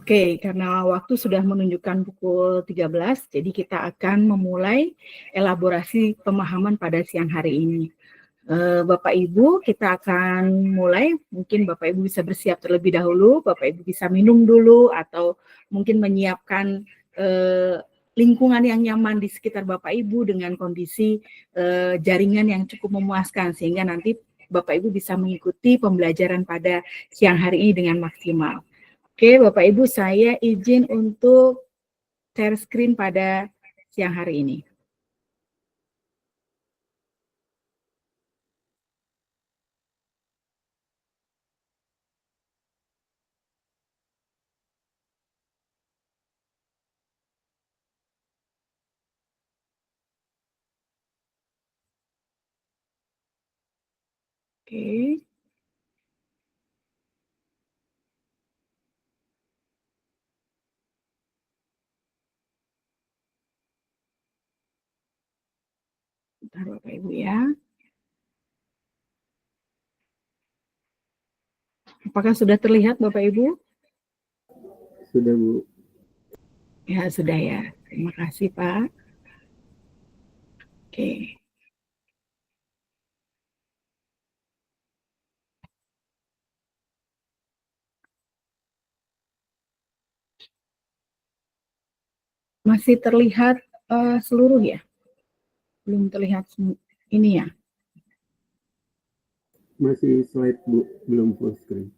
Oke, karena waktu sudah menunjukkan pukul 13, jadi kita akan memulai elaborasi pemahaman pada siang hari ini. Bapak Ibu, kita akan mulai. Mungkin Bapak Ibu bisa bersiap terlebih dahulu, Bapak Ibu bisa minum dulu, atau mungkin menyiapkan lingkungan yang nyaman di sekitar Bapak Ibu dengan kondisi jaringan yang cukup memuaskan, sehingga nanti Bapak Ibu bisa mengikuti pembelajaran pada siang hari ini dengan maksimal. Oke, Bapak Ibu, saya izin untuk share screen pada siang hari ini. Oke. Bentar Bapak Ibu ya. Apakah sudah terlihat Bapak Ibu? Sudah, Bu. Ya, sudah ya. Terima kasih, Pak. Oke. Masih terlihat seluruh ya? Belum terlihat ini ya? Masih slide, Bu. Belum full screen.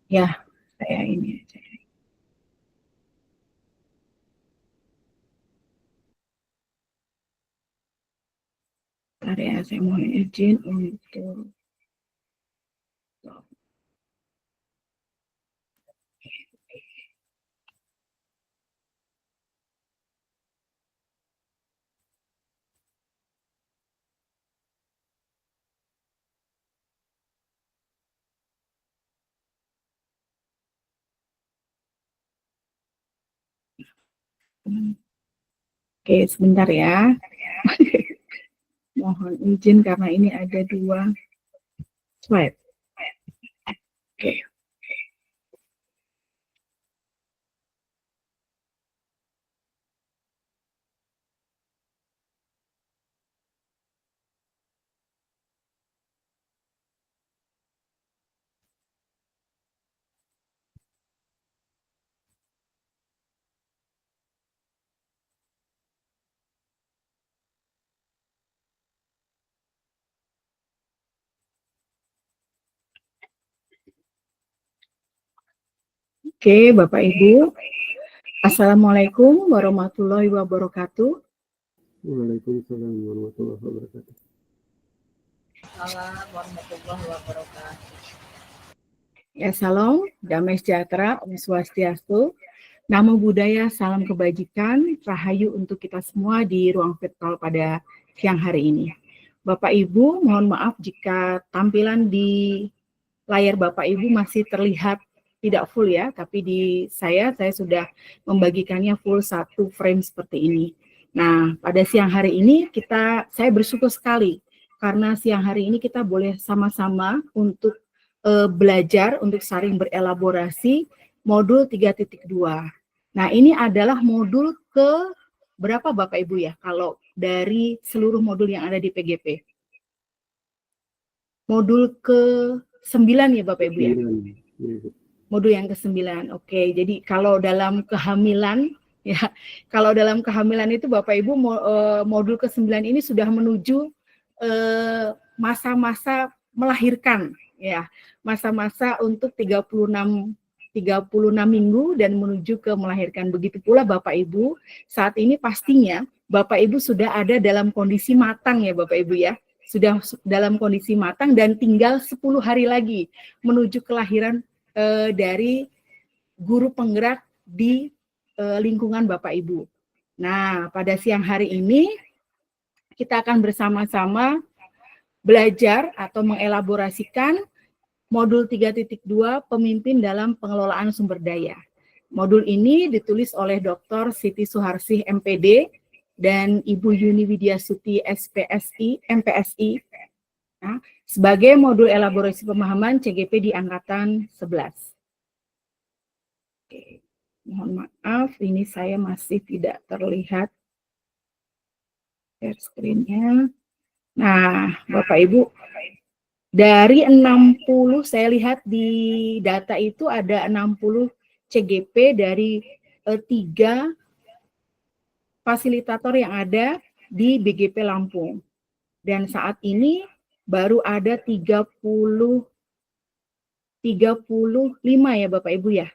Ya, saya ini aja. Bentar ya, saya mohon izin untuk Oke, sebentar ya. Mohon izin karena ini ada 2 slide. Oke. Oke, Bapak Ibu. Assalamualaikum warahmatullahi wabarakatuh. Waalaikumsalam warahmatullahi wabarakatuh. Waalaikumsalam warahmatullahi wabarakatuh. Ya, salam, damai sejahtera, Om Swastiastu, Namo Buddhaya, salam kebajikan, rahayu untuk kita semua di ruang virtual pada siang hari ini. Bapak Ibu, mohon maaf jika tampilan di layar Bapak Ibu masih terlihat tidak full ya, tapi di saya sudah membagikannya full 1 frame seperti ini. Nah, pada siang hari ini saya bersyukur sekali karena siang hari ini kita boleh sama-sama untuk belajar untuk saling berelaborasi modul 3.2. Nah, ini adalah modul ke berapa Bapak Ibu ya kalau dari seluruh modul yang ada di PGP? Modul ke-9 ya Bapak Ibu ya? Modul yang ke-9. Oke, jadi kalau dalam kehamilan ya, kalau dalam kehamilan itu Bapak Ibu modul ke-9 ini sudah menuju masa-masa melahirkan ya. Masa-masa untuk 36 minggu dan menuju ke melahirkan. Begitu pula Bapak Ibu, saat ini pastinya Bapak Ibu sudah ada dalam kondisi matang ya Bapak Ibu ya. Sudah dalam kondisi matang dan tinggal 10 hari lagi menuju kelahiran dari guru penggerak di lingkungan Bapak Ibu. Nah, pada siang hari ini kita akan bersama-sama belajar atau mengelaborasikan modul 3.2 pemimpin dalam pengelolaan sumber daya. Modul ini ditulis oleh Dr. Siti Suharsih MPD dan Ibu Yuni Widyasuti SPSI, MPSI ya, sebagai modul elaborasi pemahaman CGP di angkatan 11. Oke. Mohon maaf, ini saya masih tidak terlihat share screen-nya. Nah, Bapak Ibu, dari 60 saya lihat di data itu ada 60 CGP dari 3 fasilitator yang ada di BGP Lampung. Dan saat ini baru ada 35 ya Bapak Ibu ya.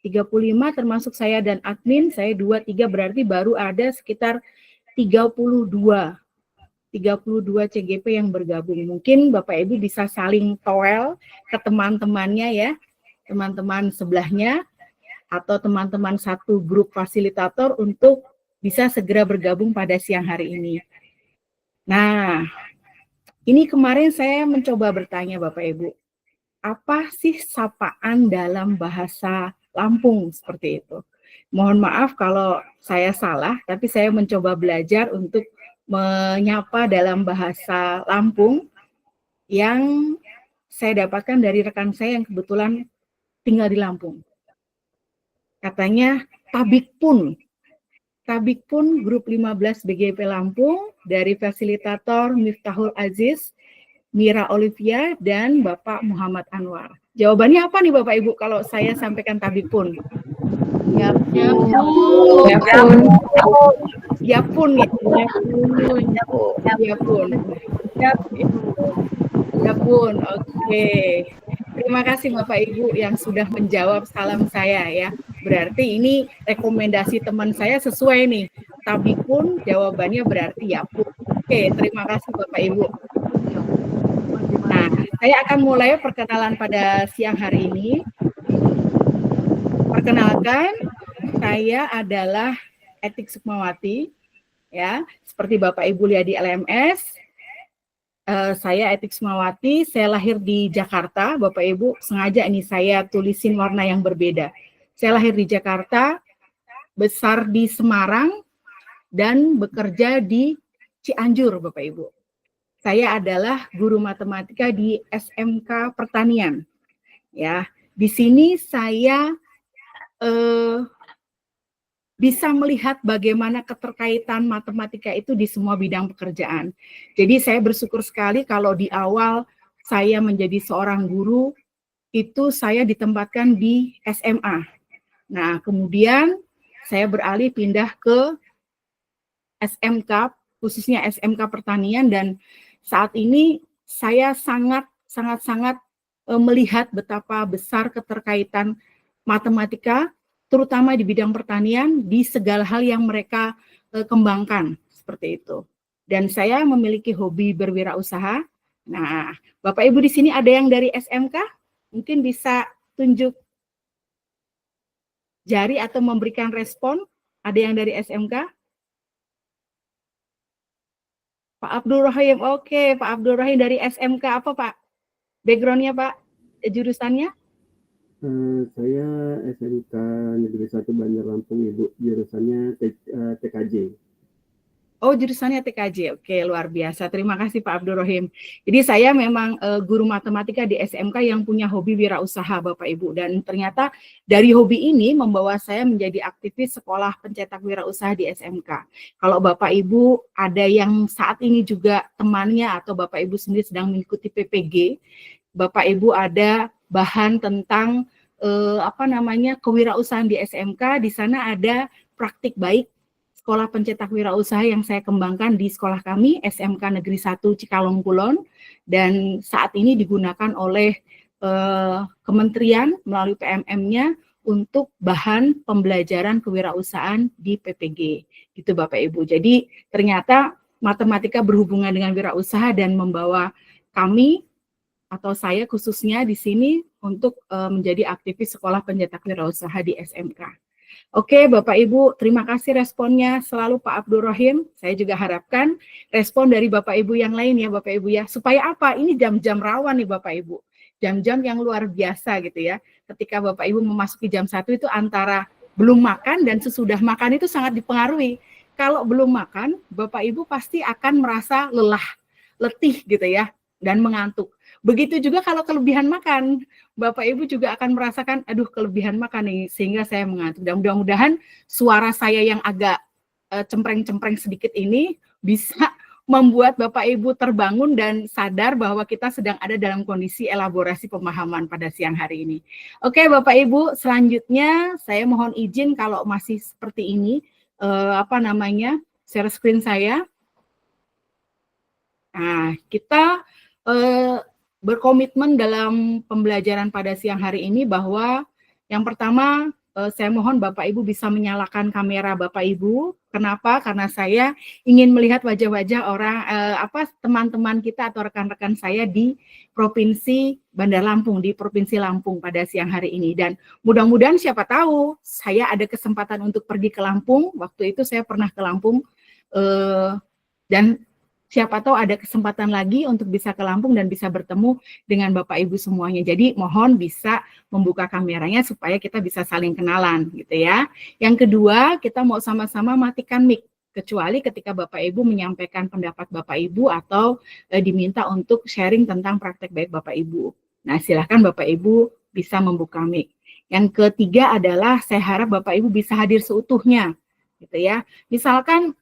35 termasuk saya dan admin, saya 2-3 berarti baru ada sekitar 32 CGP yang bergabung. Mungkin Bapak Ibu bisa saling toel ke teman-temannya ya, teman-teman sebelahnya atau teman-teman satu grup fasilitator untuk bisa segera bergabung pada siang hari ini. Nah, ini kemarin saya mencoba bertanya Bapak Ibu, apa sih sapaan dalam bahasa Lampung seperti itu? Mohon maaf kalau saya salah, tapi saya mencoba belajar untuk menyapa dalam bahasa Lampung yang saya dapatkan dari rekan saya yang kebetulan tinggal di Lampung. Katanya tabik pun grup 15 BGP Lampung dari fasilitator Miftahul Aziz, Mira Olivia, dan Bapak Muhammad Anwar. Jawabannya apa nih Bapak Ibu kalau saya sampaikan tabik pun? Yapun. Oke. Terima kasih Bapak Ibu yang sudah menjawab salam saya ya. Berarti ini rekomendasi teman saya sesuai nih. Tabikun jawabannya berarti yapun. Oke, terima kasih Bapak Ibu. Nah, saya akan mulai perkenalan pada siang hari ini. Perkenalkan, saya adalah Etik Sukmawati, ya. Seperti Bapak Ibu lihat di LMS, saya Etik Sukmawati. Saya lahir di Jakarta, Bapak Ibu. Sengaja ini saya tulisin warna yang berbeda. Saya lahir di Jakarta, besar di Semarang, dan bekerja di Cianjur, Bapak Ibu. Saya adalah guru matematika di SMK Pertanian. Ya, di sini saya bisa melihat bagaimana keterkaitan matematika itu di semua bidang pekerjaan. Jadi saya bersyukur sekali kalau di awal saya menjadi seorang guru, itu saya ditempatkan di SMA. Nah, kemudian saya beralih pindah ke SMK, khususnya SMK Pertanian, dan saat ini saya sangat melihat betapa besar keterkaitan matematika, terutama di bidang pertanian, di segala hal yang mereka kembangkan, seperti itu. Dan saya memiliki hobi berwirausaha. Nah, Bapak Ibu di sini ada yang dari SMK? Mungkin bisa tunjuk jari atau memberikan respon. Ada yang dari SMK? Pak Abdul Rahim, oke. Pak Abdul Rahim dari SMK apa Pak? Background-nya Pak? Jurusannya? Saya SMK Negeri 1 Bandar Lampung, Ibu. Jurusannya TKJ. Oh, jurusannya TKJ. Oke, luar biasa. Terima kasih Pak Abdul Rahim. Jadi saya memang guru matematika di SMK yang punya hobi wirausaha Bapak Ibu. Dan ternyata dari hobi ini membawa saya menjadi aktivis sekolah pencetak wirausaha di SMK. Kalau Bapak Ibu ada yang saat ini juga temannya atau Bapak Ibu sendiri sedang mengikuti PPG, Bapak Ibu ada bahan tentang kewirausahaan di SMK. Di sana ada praktik baik sekolah pencetak wirausaha yang saya kembangkan di sekolah kami, SMK Negeri 1 Cikalong Kulon, dan saat ini digunakan oleh kementerian melalui PMM-nya untuk bahan pembelajaran kewirausahaan di PPG. Gitu Bapak Ibu. Jadi ternyata matematika berhubungan dengan wirausaha dan membawa kami atau saya khususnya di sini untuk menjadi aktivis sekolah pencetak wirausaha di SMK. Oke, Bapak Ibu, terima kasih responnya selalu Pak Abdul Rahim. Saya juga harapkan respon dari Bapak Ibu yang lain ya Bapak Ibu ya. Supaya apa? Ini jam-jam rawan nih Bapak Ibu. Jam-jam yang luar biasa gitu ya. Ketika Bapak Ibu memasuki jam 1 itu antara belum makan dan sesudah makan itu sangat dipengaruhi. Kalau belum makan, Bapak Ibu pasti akan merasa lelah, letih gitu ya, dan mengantuk. Begitu juga kalau kelebihan makan, Bapak Ibu juga akan merasakan, aduh kelebihan makan nih, sehingga saya mengantuk. Dan mudah-mudahan suara saya yang agak cempreng-cempreng sedikit ini bisa membuat Bapak Ibu terbangun dan sadar bahwa kita sedang ada dalam kondisi elaborasi pemahaman pada siang hari ini. Oke Bapak Ibu, selanjutnya saya mohon izin kalau masih seperti ini, share screen saya. Nah, kita berkomitmen dalam pembelajaran pada siang hari ini bahwa yang pertama saya mohon Bapak Ibu bisa menyalakan kamera Bapak Ibu. Kenapa? Karena saya ingin melihat wajah-wajah orang teman-teman kita atau rekan-rekan saya di Provinsi Bandar Lampung, di Provinsi Lampung pada siang hari ini. Dan mudah-mudahan siapa tahu saya ada kesempatan untuk pergi ke Lampung. Waktu itu saya pernah ke Lampung dan siapa tahu ada kesempatan lagi untuk bisa ke Lampung dan bisa bertemu dengan Bapak Ibu semuanya. Jadi mohon bisa membuka kameranya supaya kita bisa saling kenalan gitu ya. Yang kedua, kita mau sama-sama matikan mic, kecuali ketika Bapak Ibu menyampaikan pendapat Bapak Ibu atau diminta untuk sharing tentang praktek baik Bapak Ibu. Nah, silahkan Bapak Ibu bisa membuka mic. Yang ketiga adalah saya harap Bapak Ibu bisa hadir seutuhnya gitu ya. Misalkan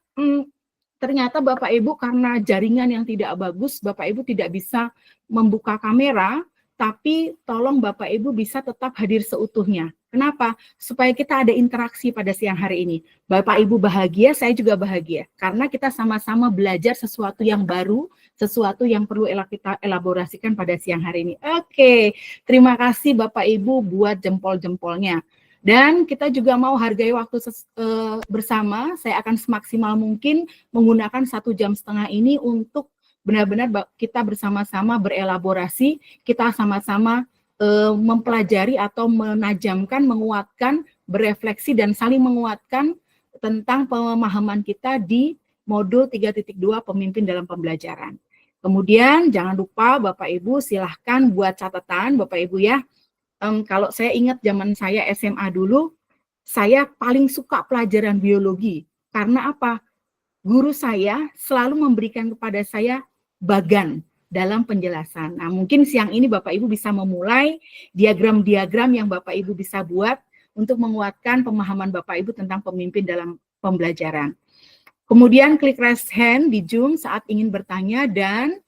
ternyata Bapak Ibu karena jaringan yang tidak bagus, Bapak Ibu tidak bisa membuka kamera, tapi tolong Bapak Ibu bisa tetap hadir seutuhnya. Kenapa? Supaya kita ada interaksi pada siang hari ini. Bapak Ibu bahagia, saya juga bahagia. Karena kita sama-sama belajar sesuatu yang baru, sesuatu yang perlu kita elaborasikan pada siang hari ini. Oke, terima kasih Bapak Ibu buat jempol-jempolnya. Dan kita juga mau hargai waktu bersama, saya akan semaksimal mungkin menggunakan 1,5 jam ini untuk benar-benar kita bersama-sama berelaborasi, kita sama-sama mempelajari atau menajamkan, menguatkan, berefleksi dan saling menguatkan tentang pemahaman kita di modul 3.2 pemimpin dalam pembelajaran. Kemudian jangan lupa Bapak Ibu silahkan buat catatan Bapak Ibu ya. Kalau saya ingat zaman saya SMA dulu, saya paling suka pelajaran biologi. Karena apa? Guru saya selalu memberikan kepada saya bagan dalam penjelasan. Nah, mungkin siang ini Bapak Ibu bisa memulai diagram-diagram yang Bapak Ibu bisa buat untuk menguatkan pemahaman Bapak Ibu tentang pemimpin dalam pembelajaran. Kemudian klik raise hand di Zoom saat ingin bertanya dan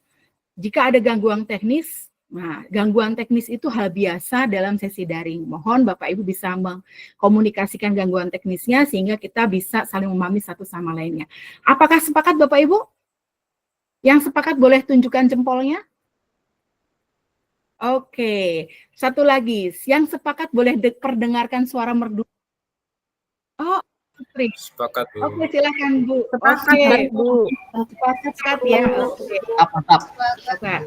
jika ada gangguan teknis, nah, gangguan teknis itu hal biasa dalam sesi daring. Mohon Bapak Ibu bisa mengkomunikasikan gangguan teknisnya sehingga kita bisa saling memahami satu sama lainnya. Apakah sepakat Bapak Ibu? Yang sepakat boleh tunjukkan jempolnya? Oke, satu lagi. Yang sepakat boleh perdengarkan suara merdu. Oh, Putri. Sepakat, Bu. Oke, silakan Bu. Sepakat, Bu. Sepakat ya. Oke. Sepakat.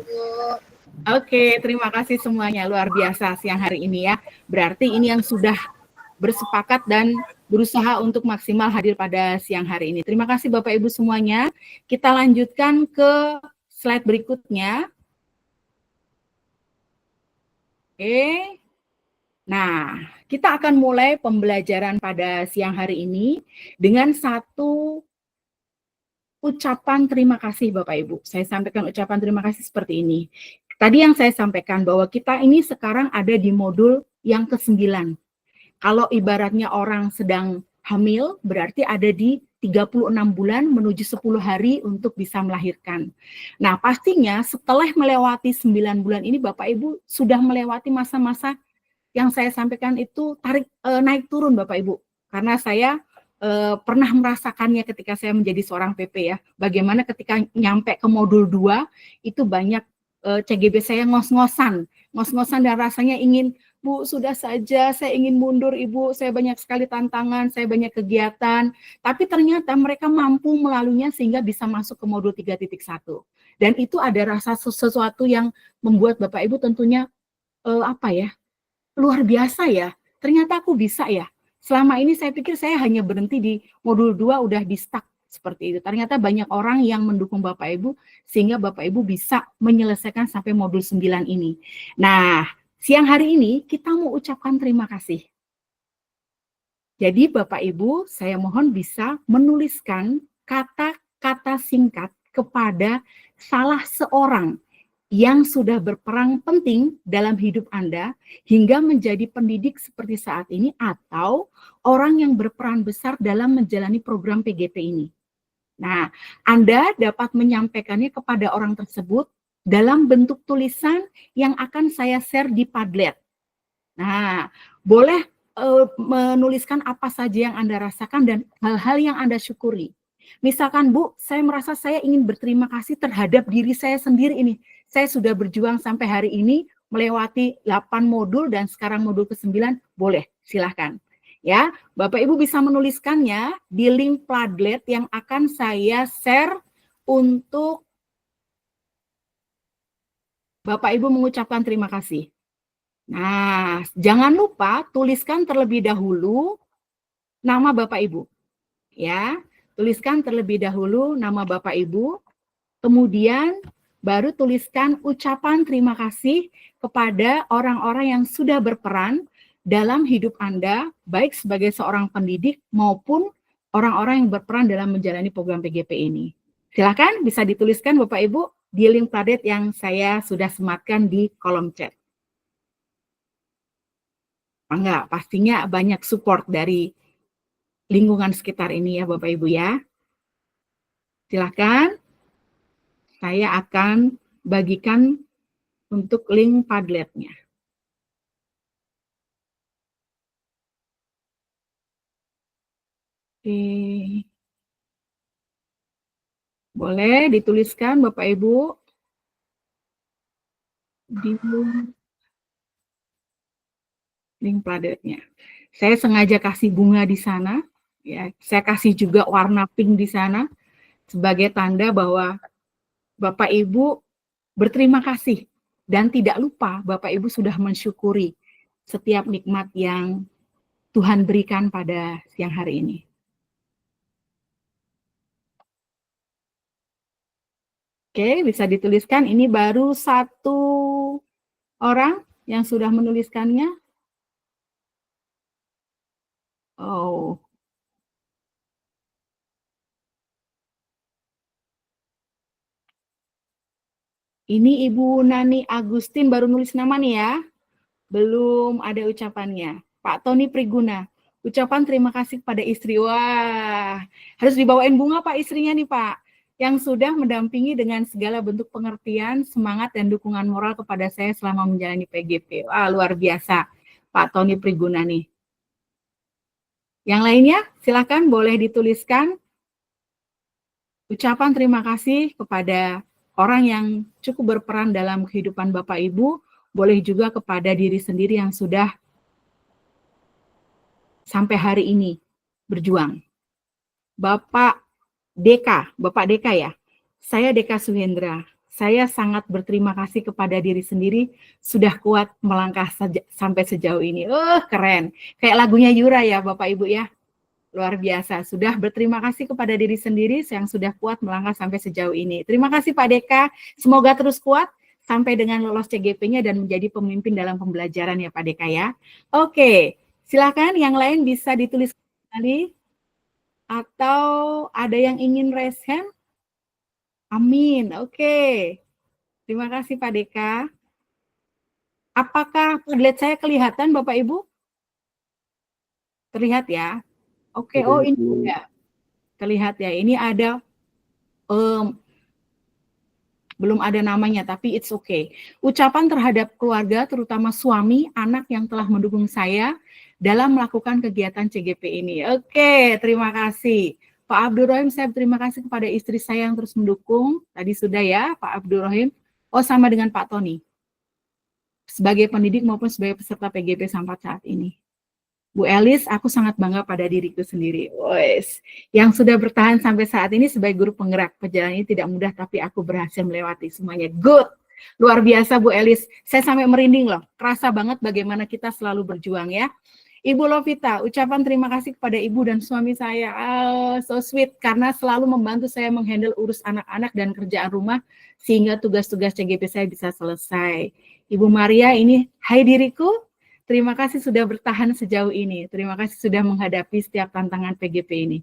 Oke, terima kasih semuanya. Luar biasa siang hari ini ya. Berarti ini yang sudah bersepakat dan berusaha untuk maksimal hadir pada siang hari ini. Terima kasih Bapak Ibu semuanya. Kita lanjutkan ke slide berikutnya. Oke. Nah, kita akan mulai pembelajaran pada siang hari ini dengan satu ucapan terima kasih Bapak Ibu. Saya sampaikan ucapan terima kasih seperti ini. Tadi yang saya sampaikan bahwa kita ini sekarang ada di modul yang ke-9. Kalau ibaratnya orang sedang hamil, berarti ada di 36 bulan menuju 10 hari untuk bisa melahirkan. Nah, pastinya setelah melewati 9 bulan ini, Bapak Ibu sudah melewati masa-masa yang saya sampaikan itu naik turun Bapak Ibu. Karena saya pernah merasakannya ketika saya menjadi seorang PP ya. Bagaimana ketika nyampe ke modul 2, itu banyak CGB saya ngos-ngosan dan rasanya ingin, Bu, sudah saja, saya ingin mundur Ibu, saya banyak sekali tantangan, saya banyak kegiatan, tapi ternyata mereka mampu melaluinya sehingga bisa masuk ke modul 3.1. Dan itu ada rasa sesuatu yang membuat Bapak Ibu tentunya luar biasa ya, ternyata aku bisa ya. Selama ini saya pikir saya hanya berhenti di modul 2 udah di stuck seperti itu. Ternyata banyak orang yang mendukung Bapak Ibu sehingga Bapak Ibu bisa menyelesaikan sampai modul 9 ini. Nah, siang hari ini kita mau ucapkan terima kasih. Jadi Bapak Ibu, saya mohon bisa menuliskan kata-kata singkat kepada salah seorang yang sudah berperan penting dalam hidup Anda hingga menjadi pendidik seperti saat ini, atau orang yang berperan besar dalam menjalani program PGP ini. Nah, Anda dapat menyampaikannya kepada orang tersebut dalam bentuk tulisan yang akan saya share di Padlet. Nah, boleh menuliskan apa saja yang Anda rasakan dan hal-hal yang Anda syukuri. Misalkan, Bu, saya merasa saya ingin berterima kasih terhadap diri saya sendiri ini. Saya sudah berjuang sampai hari ini, melewati 8 modul dan sekarang modul ke-9, boleh, silahkan. Ya, Bapak Ibu bisa menuliskannya di link Padlet yang akan saya share untuk Bapak Ibu mengucapkan terima kasih. Nah, jangan lupa tuliskan terlebih dahulu nama Bapak Ibu. Ya, tuliskan terlebih dahulu nama Bapak Ibu, kemudian baru tuliskan ucapan terima kasih kepada orang-orang yang sudah berperan dalam hidup Anda, baik sebagai seorang pendidik maupun orang-orang yang berperan dalam menjalani program PGP ini. Silakan bisa dituliskan Bapak Ibu di link Padlet yang saya sudah sematkan di kolom chat. Enggak, pastinya banyak support dari lingkungan sekitar ini ya Bapak Ibu ya. Silakan, saya akan bagikan untuk link Padletnya. Oke. Boleh dituliskan Bapak Ibu di link Padletnya. Saya sengaja kasih bunga di sana, ya. Saya kasih juga warna pink di sana sebagai tanda bahwa Bapak Ibu berterima kasih dan tidak lupa Bapak Ibu sudah mensyukuri setiap nikmat yang Tuhan berikan pada siang hari ini. Oke, bisa dituliskan. Ini baru 1 orang yang sudah menuliskannya. Oh. Ini Ibu Nani Agustin baru nulis nama nih ya. Belum ada ucapannya. Pak Tony Priguna, ucapan terima kasih kepada istri. Wah, harus dibawain bunga Pak istrinya nih Pak, yang sudah mendampingi dengan segala bentuk pengertian, semangat, dan dukungan moral kepada saya selama menjalani PGP. Wah, luar biasa Pak Tony Priguna nih. Yang lainnya, silakan boleh dituliskan ucapan terima kasih kepada orang yang cukup berperan dalam kehidupan Bapak Ibu, boleh juga kepada diri sendiri yang sudah sampai hari ini berjuang. Bapak Deka ya, saya Deka Suhendra. Saya sangat berterima kasih kepada diri sendiri sudah kuat melangkah sampai sejauh ini. Keren. Kayak lagunya Yura ya Bapak Ibu ya. Luar biasa, sudah berterima kasih kepada diri sendiri yang sudah kuat melangkah sampai sejauh ini. Terima kasih Pak Deka, semoga terus kuat sampai dengan lolos CGP-nya dan menjadi pemimpin dalam pembelajaran ya Pak Deka ya. Oke, silakan yang lain bisa ditulis kembali atau ada yang ingin raise hand? Amin, oke. Terima kasih Pak Deka. Apakah Padlet saya kelihatan Bapak Ibu? Terlihat ya? Oke, oh ini juga terlihat ya. Ini ada belum ada namanya, tapi it's okay. Ucapan terhadap keluarga, terutama suami, anak yang telah mendukung saya dalam melakukan kegiatan CGP ini. Oke, terima kasih. Pak Abdurrahim, saya berterima kasih kepada istri saya yang terus mendukung. Tadi sudah ya, Pak Abdurrahim. Oh, sama dengan Pak Tony. Sebagai pendidik maupun sebagai peserta PGP sampai saat ini. Bu Elis, aku sangat bangga pada diriku sendiri. Wes, yang sudah bertahan sampai saat ini sebagai guru penggerak. Perjalanan ini tidak mudah, tapi aku berhasil melewati semuanya. Good, luar biasa Bu Elis. Saya sampai merinding loh. Kerasa banget bagaimana kita selalu berjuang ya. Ibu Lovita, ucapan terima kasih kepada ibu dan suami saya. So sweet, karena selalu membantu saya menghandle urus anak-anak dan kerjaan rumah, sehingga tugas-tugas CGP saya bisa selesai. Ibu Maria, ini hai diriku. Terima kasih sudah bertahan sejauh ini. Terima kasih sudah menghadapi setiap tantangan PGP ini.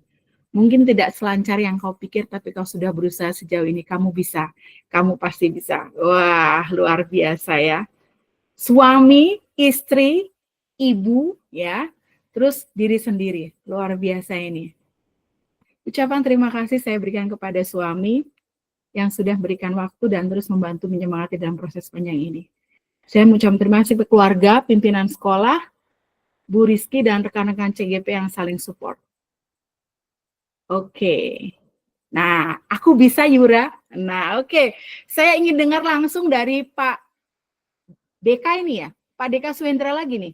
Mungkin tidak selancar yang kau pikir, tapi kau sudah berusaha sejauh ini. Kamu bisa, kamu pasti bisa. Wah, luar biasa ya. Suami, istri, ibu, ya, terus diri sendiri. Luar biasa ini. Ucapan terima kasih saya berikan kepada suami yang sudah berikan waktu dan terus membantu menyemangati dalam proses panjang ini. Saya mengucapkan terima kasih ke keluarga, pimpinan sekolah, Bu Rizky, dan rekan-rekan CGP yang saling support. Oke. Nah, aku bisa Yura. Nah, oke. Saya ingin dengar langsung dari Pak Deka ini ya. Pak Deka Suendra lagi nih.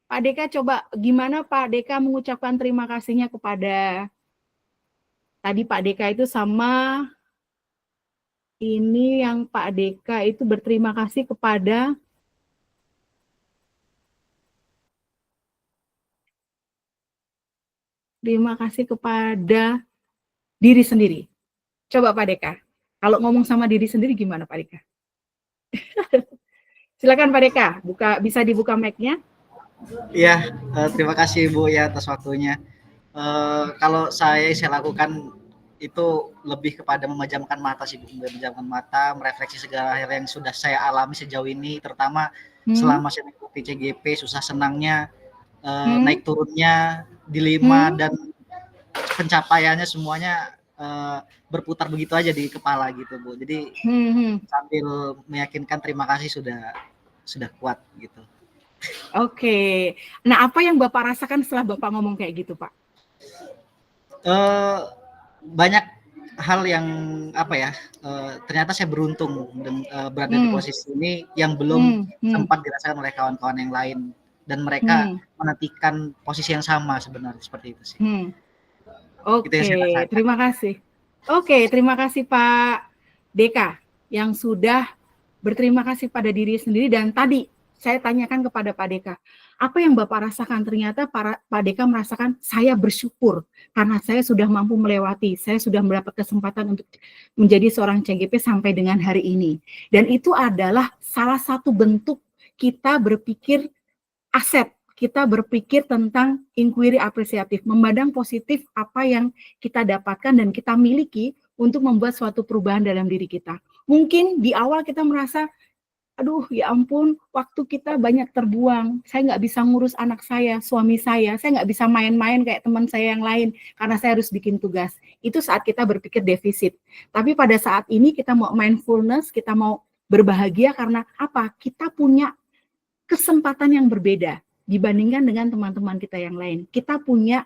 Pak Deka coba gimana Pak Deka mengucapkan terima kasihnya kepada tadi Pak Deka itu sama ini yang Pak Deka itu berterima kasih kepada diri sendiri. Coba Pak Deka. Kalau ngomong sama diri sendiri gimana Pak Deka? Silakan Pak Deka, bisa dibuka mic-nya. Iya, terima kasih Bu ya atas waktunya. Kalau saya lakukan itu lebih kepada memejamkan mata sih Bu, memejamkan mata, merefleksi segala hal yang sudah saya alami sejauh ini, terutama selama saya mengikuti CGP, susah senangnya, naik turunnya, dilema dan pencapaiannya semuanya berputar begitu aja di kepala gitu Bu. Jadi sambil meyakinkan terima kasih sudah kuat gitu. Oke. Nah, apa yang Bapak rasakan setelah Bapak ngomong kayak gitu, Pak? Banyak hal yang apa ya? Ternyata saya beruntung berada di posisi ini yang belum sempat dirasakan oleh kawan-kawan yang lain dan mereka menantikan posisi yang sama sebenarnya seperti itu sih. Oke, terima kasih. Oke, terima kasih Pak Deka yang sudah berterima kasih pada diri sendiri dan tadi saya tanyakan kepada Pak Deka, apa yang Bapak rasakan? Ternyata Pak Deka merasakan saya bersyukur karena saya sudah mampu melewati, saya sudah mendapat kesempatan untuk menjadi seorang CGP sampai dengan hari ini. Dan itu adalah salah satu bentuk kita berpikir aset, kita berpikir tentang inquiry apresiatif, memandang positif apa yang kita dapatkan dan kita miliki untuk membuat suatu perubahan dalam diri kita. Mungkin di awal kita merasa, aduh ya ampun, waktu kita banyak terbuang, saya nggak bisa ngurus anak saya, suami saya nggak bisa main-main kayak teman saya yang lain, karena saya harus bikin tugas. Itu saat kita berpikir defisit. Tapi pada saat ini kita mau mindfulness, kita mau berbahagia karena apa? Kita punya kesempatan yang berbeda dibandingkan dengan teman-teman kita yang lain. Kita punya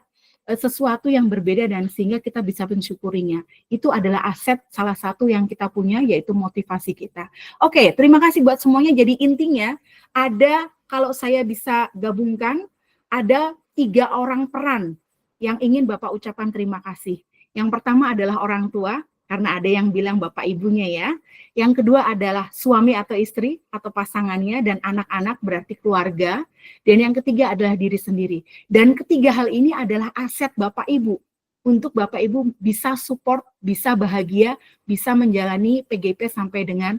sesuatu yang berbeda dan sehingga kita bisa mensyukurinya. Itu adalah aset salah satu yang kita punya, yaitu motivasi kita. Oke, terima kasih buat semuanya. Jadi intinya ada, kalau saya bisa gabungkan, ada 3 orang peran yang ingin Bapak ucapkan terima kasih. Yang pertama adalah orang tua, karena ada yang bilang bapak ibunya ya. Yang kedua adalah suami atau istri atau pasangannya dan anak-anak, berarti keluarga. Dan yang ketiga adalah diri sendiri. Dan ketiga hal ini adalah aset bapak ibu. Untuk bapak ibu bisa support, bisa bahagia, bisa menjalani PGP sampai dengan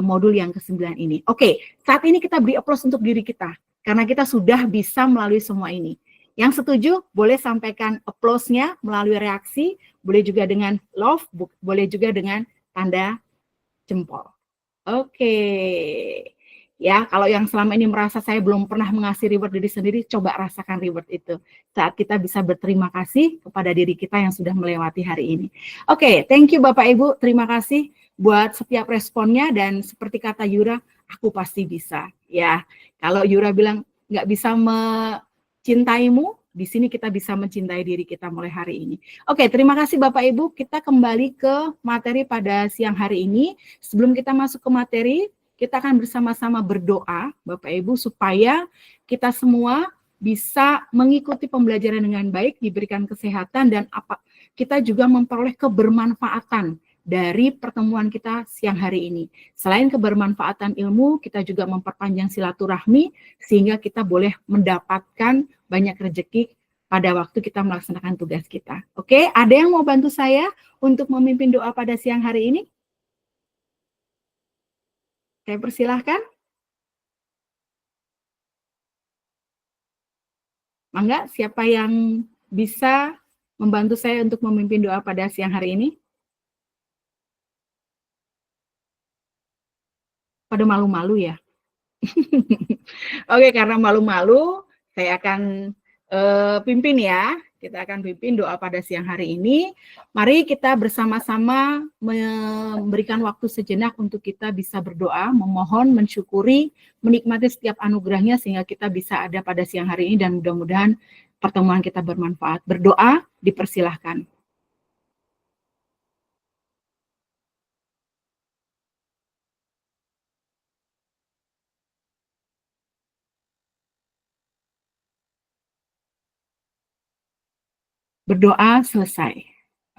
modul yang ke-9 ini. Oke, saat ini kita beri aplaus untuk diri kita. Karena kita sudah bisa melalui semua ini. Yang setuju boleh sampaikan aplausnya melalui reaksi, boleh juga dengan love, boleh juga dengan tanda jempol. Oke. Ya, kalau yang selama ini merasa saya belum pernah mengasih reward diri sendiri, coba rasakan reward itu. Saat kita bisa berterima kasih kepada diri kita yang sudah melewati hari ini. Oke, thank you Bapak Ibu, terima kasih buat setiap responnya dan seperti kata Yura, aku pasti bisa. Ya, kalau Yura bilang nggak bisa cintaimu, di sini kita bisa mencintai diri kita mulai hari ini. Oke, terima kasih Bapak Ibu. Kita kembali ke materi pada siang hari ini. Sebelum kita masuk ke materi, kita akan bersama-sama berdoa, Bapak Ibu, supaya kita semua bisa mengikuti pembelajaran dengan baik, diberikan kesehatan, dan kita juga memperoleh kebermanfaatan dari pertemuan kita siang hari ini. Selain kebermanfaatan ilmu, kita juga memperpanjang silaturahmi sehingga kita boleh mendapatkan banyak rezeki pada waktu kita melaksanakan tugas kita. Oke, ada yang mau bantu saya untuk memimpin doa pada siang hari ini? Saya persilahkan. Mangga, siapa yang bisa membantu saya untuk memimpin doa pada siang hari ini? Pada malu-malu ya? Oke, karena malu-malu, saya akan pimpin ya. Kita akan pimpin doa pada siang hari ini. Mari kita bersama-sama memberikan waktu sejenak untuk kita bisa berdoa, memohon, mensyukuri, menikmati setiap anugerahnya sehingga kita bisa ada pada siang hari ini dan mudah-mudahan pertemuan kita bermanfaat. Berdoa, dipersilahkan. Berdoa selesai.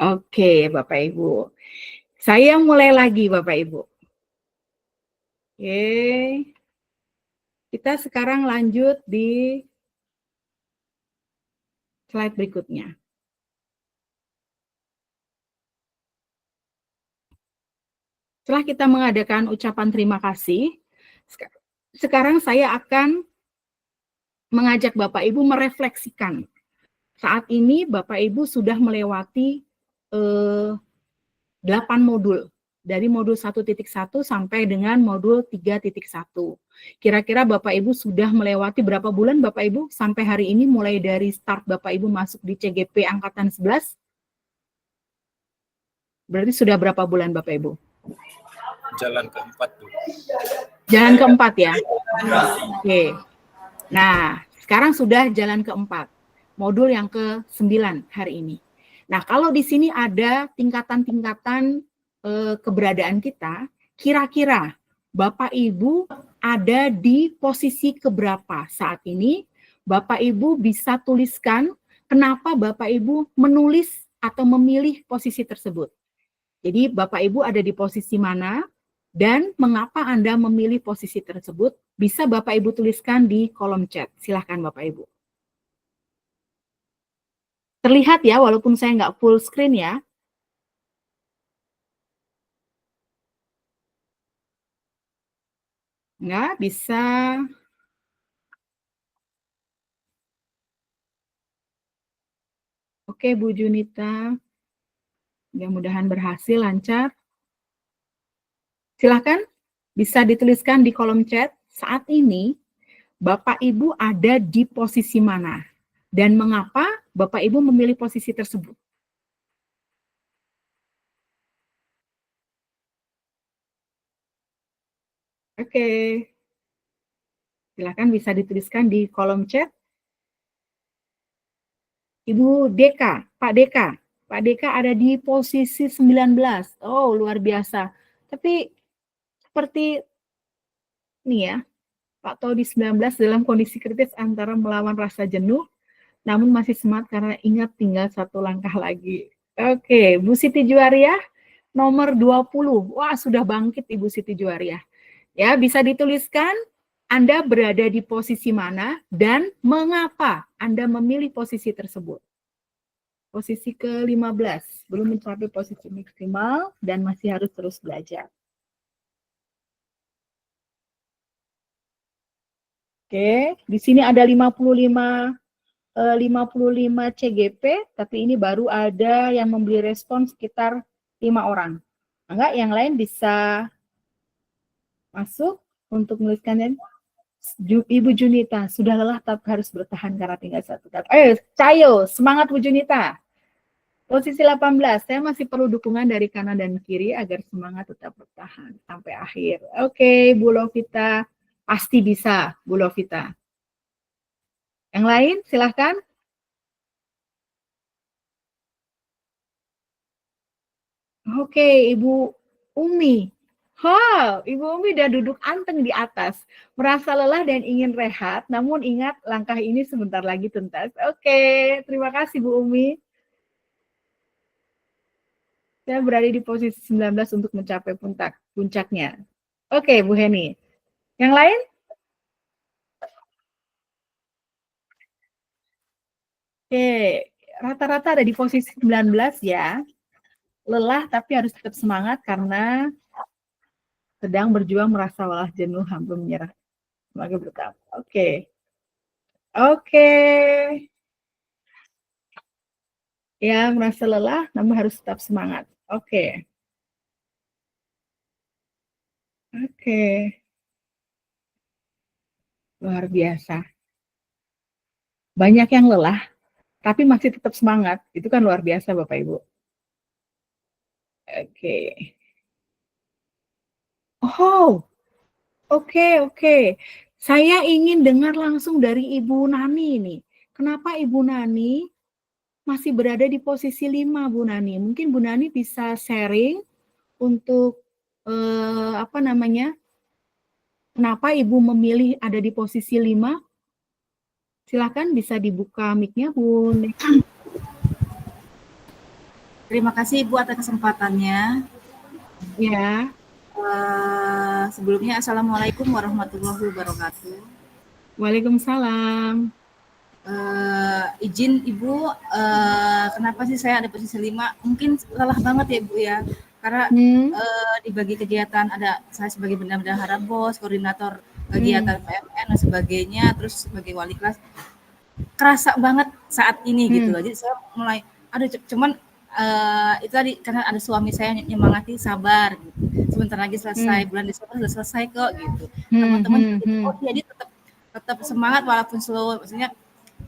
Oke, Bapak Ibu. Saya mulai lagi, Bapak Ibu. Oke. Kita sekarang lanjut di slide berikutnya. Setelah kita mengadakan ucapan terima kasih, sekarang saya akan mengajak Bapak Ibu merefleksikan. Saat ini Bapak Ibu sudah melewati 8 modul. Dari modul 1.1 sampai dengan modul 3.1. Kira-kira Bapak Ibu sudah melewati berapa bulan Bapak Ibu sampai hari ini mulai dari start Bapak Ibu masuk di CGP Angkatan 11? Berarti sudah berapa bulan Bapak Ibu? Jalan keempat tuh. Jalan keempat ya? Oke. Nah, sekarang sudah jalan keempat. Modul yang ke-9 hari ini. Nah, kalau di sini ada tingkatan-tingkatan keberadaan kita, kira-kira Bapak Ibu ada di posisi keberapa saat ini? Bapak Ibu bisa tuliskan kenapa Bapak Ibu menulis atau memilih posisi tersebut. Jadi Bapak Ibu ada di posisi mana dan mengapa Anda memilih posisi tersebut? Bisa Bapak Ibu tuliskan di kolom chat. Silahkan Bapak Ibu. Terlihat ya, walaupun saya nggak full screen ya. Nggak bisa. Oke, Bu Junita. Mudah-mudahan berhasil, lancar. Silahkan, bisa dituliskan di kolom chat. Saat ini, Bapak Ibu ada di posisi mana? Dan mengapa Bapak Ibu memilih posisi tersebut? Oke. Silahkan bisa dituliskan di kolom chat. Ibu Deka, Pak Deka. Pak Deka ada di posisi 19. Oh, luar biasa. Tapi seperti ini ya, Pak Todi 19 dalam kondisi kritis antara melawan rasa jenuh, namun masih semangat karena ingat tinggal 1 langkah lagi. Oke, Bu Siti Juwariah, nomor 20. Wah, sudah bangkit Ibu Siti Juwariah. Ya, bisa dituliskan Anda berada di posisi mana dan mengapa Anda memilih posisi tersebut. Posisi ke-15, belum mencapai posisi maksimal dan masih harus terus belajar. Oke, di sini ada 55 CGP, tapi ini baru ada yang memberi respon sekitar 5 orang. Enggak, yang lain bisa masuk untuk menuliskannya. Ibu Junita, sudah lelah tapi harus bertahan karena tinggal 1 kata. Cayo, semangat Bu Junita. Posisi 18, saya masih perlu dukungan dari kanan dan kiri agar semangat tetap bertahan sampai akhir. Oke, Bu Lovita, pasti bisa, Bu Lovita. Yang lain, silahkan. Oke, Ibu Umi. Ibu Umi udah duduk anteng di atas. Merasa lelah dan ingin rehat, namun ingat langkah ini sebentar lagi tuntas. Oke, terima kasih Bu Umi. Saya berada di posisi 19 untuk mencapai puncaknya. Oke, Bu Heni. Yang lain? Oke, rata-rata ada di posisi 19 ya. Lelah tapi harus tetap semangat karena sedang berjuang merasa lelah jenuh hampir menyerah. Semoga bertambah. Oke. Ya, merasa lelah, namun harus tetap semangat. Oke. Oke. Luar biasa. Banyak yang lelah, tapi masih tetap semangat. Itu kan luar biasa, Bapak Ibu. Oke. Oh, oke. Saya ingin dengar langsung dari Ibu Nani nih. Kenapa Ibu Nani masih berada di posisi 5, Bu Nani? Mungkin Bu Nani bisa sharing untuk apa namanya? Kenapa Ibu memilih ada di posisi 5? Silakan bisa dibuka mic-nya, Bu. Terima kasih Ibu atas kesempatannya. Ya. Sebelumnya Assalamualaikum warahmatullahi wabarakatuh. Waalaikumsalam. Izin Ibu, kenapa sih saya ada posisi 5? Mungkin lelah banget ya Ibu ya, karena dibagi kegiatan, ada saya sebagai bendahara BOS, koordinator kegiatan PMN dan sebagainya, terus sebagai wali kelas, kerasa banget saat ini gitu loh. Jadi saya mulai, aduh cuman itu tadi karena ada suami saya nyemangati, sabar gitu. Sebentar lagi selesai, bulan Desember sudah selesai kok gitu. Teman-teman oh jadi tetap semangat walaupun slow, maksudnya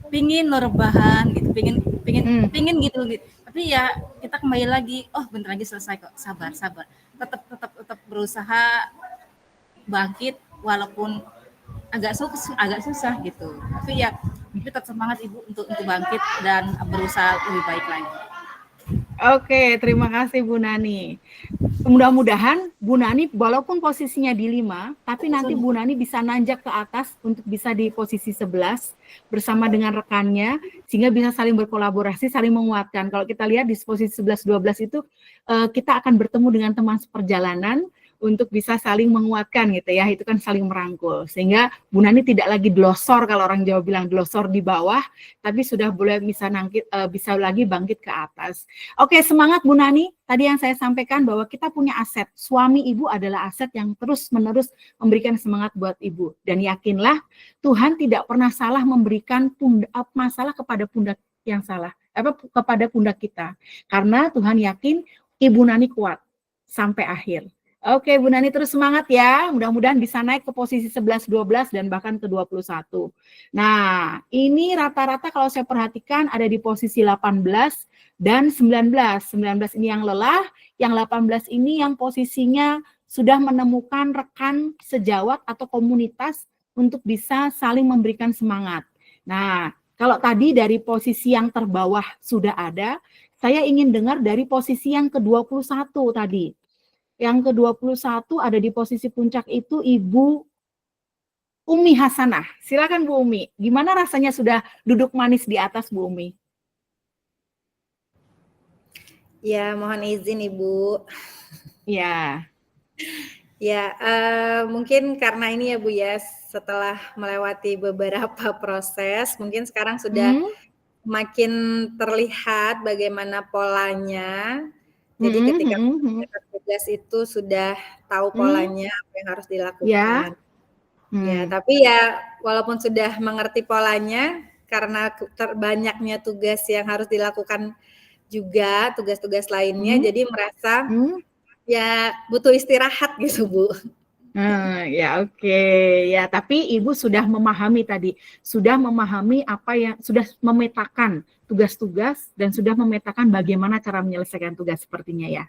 pingin lo rebahan gitu, pingin gitu. Tapi ya kita kembali lagi, oh bentar lagi selesai kok, sabar. Tetap berusaha bangkit walaupun agak susah gitu. Tapi ya tetap semangat Ibu untuk bangkit dan berusaha lebih baik lagi. Oke, terima kasih Bu Nani. Mudah-mudahan Bu Nani walaupun posisinya di 5, tapi nanti Bu Nani bisa nanjak ke atas untuk bisa di posisi 11 bersama dengan rekannya, sehingga bisa saling berkolaborasi, saling menguatkan. Kalau kita lihat di posisi 11-12 itu kita akan bertemu dengan teman seperjalanan untuk bisa saling menguatkan gitu ya, itu kan saling merangkul. Sehingga Bu Nani tidak lagi glosor, kalau orang Jawa bilang glosor di bawah, tapi sudah boleh bisa lagi bangkit ke atas. Oke, semangat Bu Nani. Tadi yang saya sampaikan bahwa kita punya aset. Suami Ibu adalah aset yang terus-menerus memberikan semangat buat Ibu. Dan yakinlah, Tuhan tidak pernah salah memberikan masalah kepada pundak yang salah, kepada pundak kita. Karena Tuhan yakin Ibu Nani kuat sampai akhir. Oke, Bu Nani terus semangat ya. Mudah-mudahan bisa naik ke posisi 11, 12, dan bahkan ke 21. Nah, ini rata-rata kalau saya perhatikan ada di posisi 18 dan 19. 19 ini yang lelah, yang 18 ini yang posisinya sudah menemukan rekan sejawat atau komunitas untuk bisa saling memberikan semangat. Nah, kalau tadi dari posisi yang terbawah sudah ada, saya ingin dengar dari posisi yang ke-21 tadi. Yang ke-21 ada di posisi puncak itu Ibu Umi Hasanah. Silakan Bu Umi. Gimana rasanya sudah duduk manis di atas Bu Umi? Ya, mohon izin Ibu. Ya. Ya, mungkin karena ini ya Bu ya, setelah melewati beberapa proses, mungkin sekarang sudah makin terlihat bagaimana polanya. Jadi ketika tugas itu sudah tahu polanya apa yang harus dilakukan. Ya, tapi ya walaupun sudah mengerti polanya, karena banyaknya tugas yang harus dilakukan juga, tugas-tugas lainnya, jadi merasa ya butuh istirahat gitu Bu. Ya oke. Ya, tapi Ibu sudah memahami tadi, sudah memahami apa yang, sudah memetakan tugas-tugas dan sudah memetakan bagaimana cara menyelesaikan tugas sepertinya ya.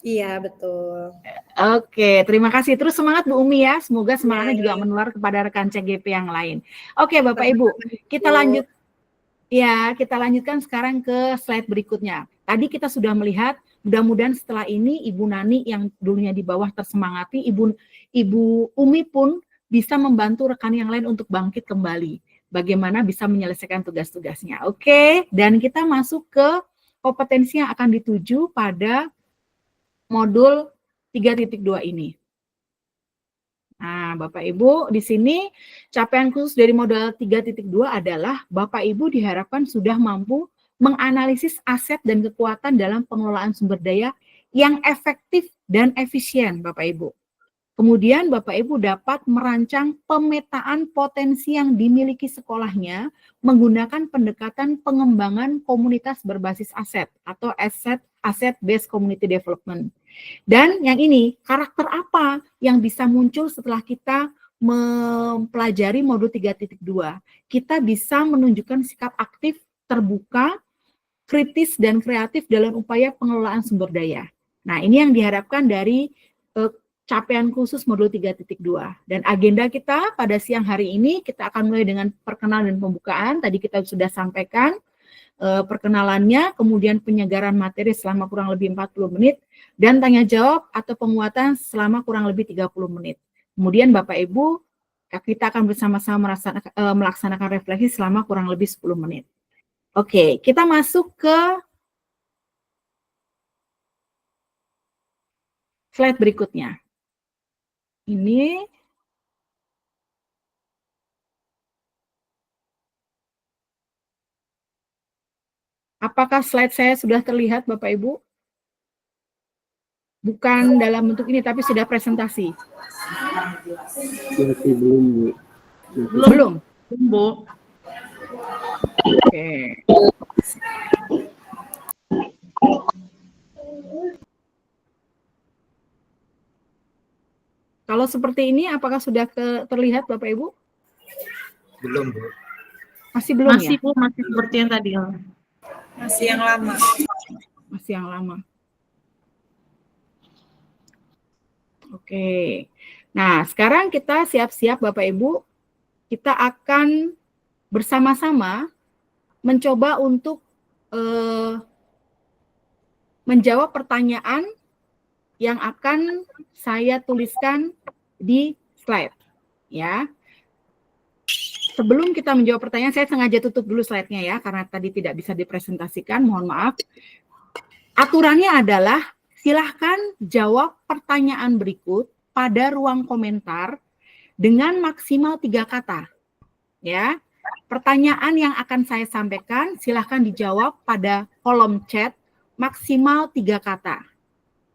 Iya, betul. Oke, terima kasih. Terus semangat Bu Umi ya. Semoga semangatnya juga menular kepada rekan CGP yang lain. Oke, Bapak Ibu, kita lanjut. Ya, kita lanjutkan sekarang ke slide berikutnya. Tadi kita sudah melihat, mudah-mudahan setelah ini Ibu Nani yang dulunya di bawah tersemangati, Ibu Umi pun bisa membantu rekan yang lain untuk bangkit kembali. Bagaimana bisa menyelesaikan tugas-tugasnya. Oke, dan kita masuk ke kompetensi yang akan dituju pada modul 3.2 ini. Nah, Bapak Ibu, di sini capaian khusus dari modul 3.2 adalah Bapak Ibu diharapkan sudah mampu menganalisis aset dan kekuatan dalam pengelolaan sumber daya yang efektif dan efisien, Bapak Ibu. Kemudian Bapak Ibu dapat merancang pemetaan potensi yang dimiliki sekolahnya menggunakan pendekatan pengembangan komunitas berbasis aset atau asset based community development. Dan yang ini, karakter apa yang bisa muncul setelah kita mempelajari modul 3.2? Kita bisa menunjukkan sikap aktif, terbuka, kritis, dan kreatif dalam upaya pengelolaan sumber daya. Nah, ini yang diharapkan dari capaian khusus modul 3.2. Dan agenda kita pada siang hari ini, kita akan mulai dengan perkenalan dan pembukaan. Tadi kita sudah sampaikan perkenalannya, kemudian penyegaran materi selama kurang lebih 40 menit, dan tanya jawab atau penguatan selama kurang lebih 30 menit. Kemudian Bapak Ibu, kita akan bersama-sama melaksanakan refleksi selama kurang lebih 10 menit. Oke, kita masuk ke slide berikutnya. Ini apakah slide saya sudah terlihat Bapak Ibu? Bukan dalam bentuk ini tapi sudah presentasi. Masih belum, Bu. Belum. Bu. Oke. Kalau seperti ini, apakah sudah terlihat Bapak Ibu? Belum, Bu. Masih belum Masih, ya? Bu, masih seperti yang tadi. Masih yang lama. Masih yang lama. Oke. Nah, sekarang kita siap-siap Bapak Ibu. Kita akan bersama-sama mencoba untuk menjawab pertanyaan yang akan saya tuliskan di slide, ya. Sebelum kita menjawab pertanyaan, saya sengaja tutup dulu slide-nya ya, karena tadi tidak bisa dipresentasikan, mohon maaf. Aturannya adalah, silahkan jawab pertanyaan berikut pada ruang komentar dengan maksimal 3 kata, ya. Pertanyaan yang akan saya sampaikan, silahkan dijawab pada kolom chat maksimal 3 kata.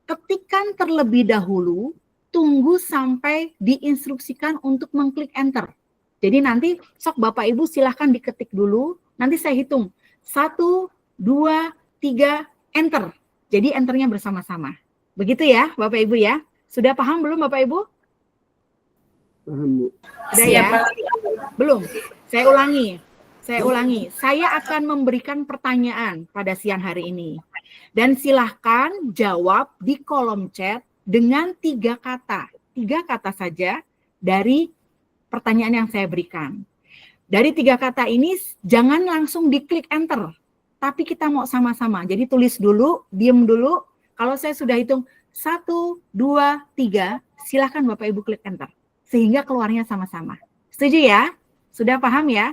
Ketikkan terlebih dahulu, tunggu sampai diinstruksikan untuk mengklik enter. Jadi nanti sok Bapak Ibu silahkan diketik dulu, nanti saya hitung. 1, 2, 3, enter. Jadi enternya bersama-sama. Begitu ya Bapak Ibu ya. Sudah paham belum Bapak Ibu? Paham, Bu. Sudah ya? Belum. Saya ulangi. Saya akan memberikan pertanyaan pada siang hari ini. Dan silahkan jawab di kolom chat dengan 3 kata. 3 kata saja dari pertanyaan yang saya berikan. Dari 3 kata ini jangan langsung diklik enter. Tapi kita mau sama-sama. Jadi tulis dulu, diem dulu. Kalau saya sudah hitung 1, 2, 3, silahkan Bapak Ibu klik enter. Sehingga keluarnya sama-sama. Setuju ya? Sudah paham ya?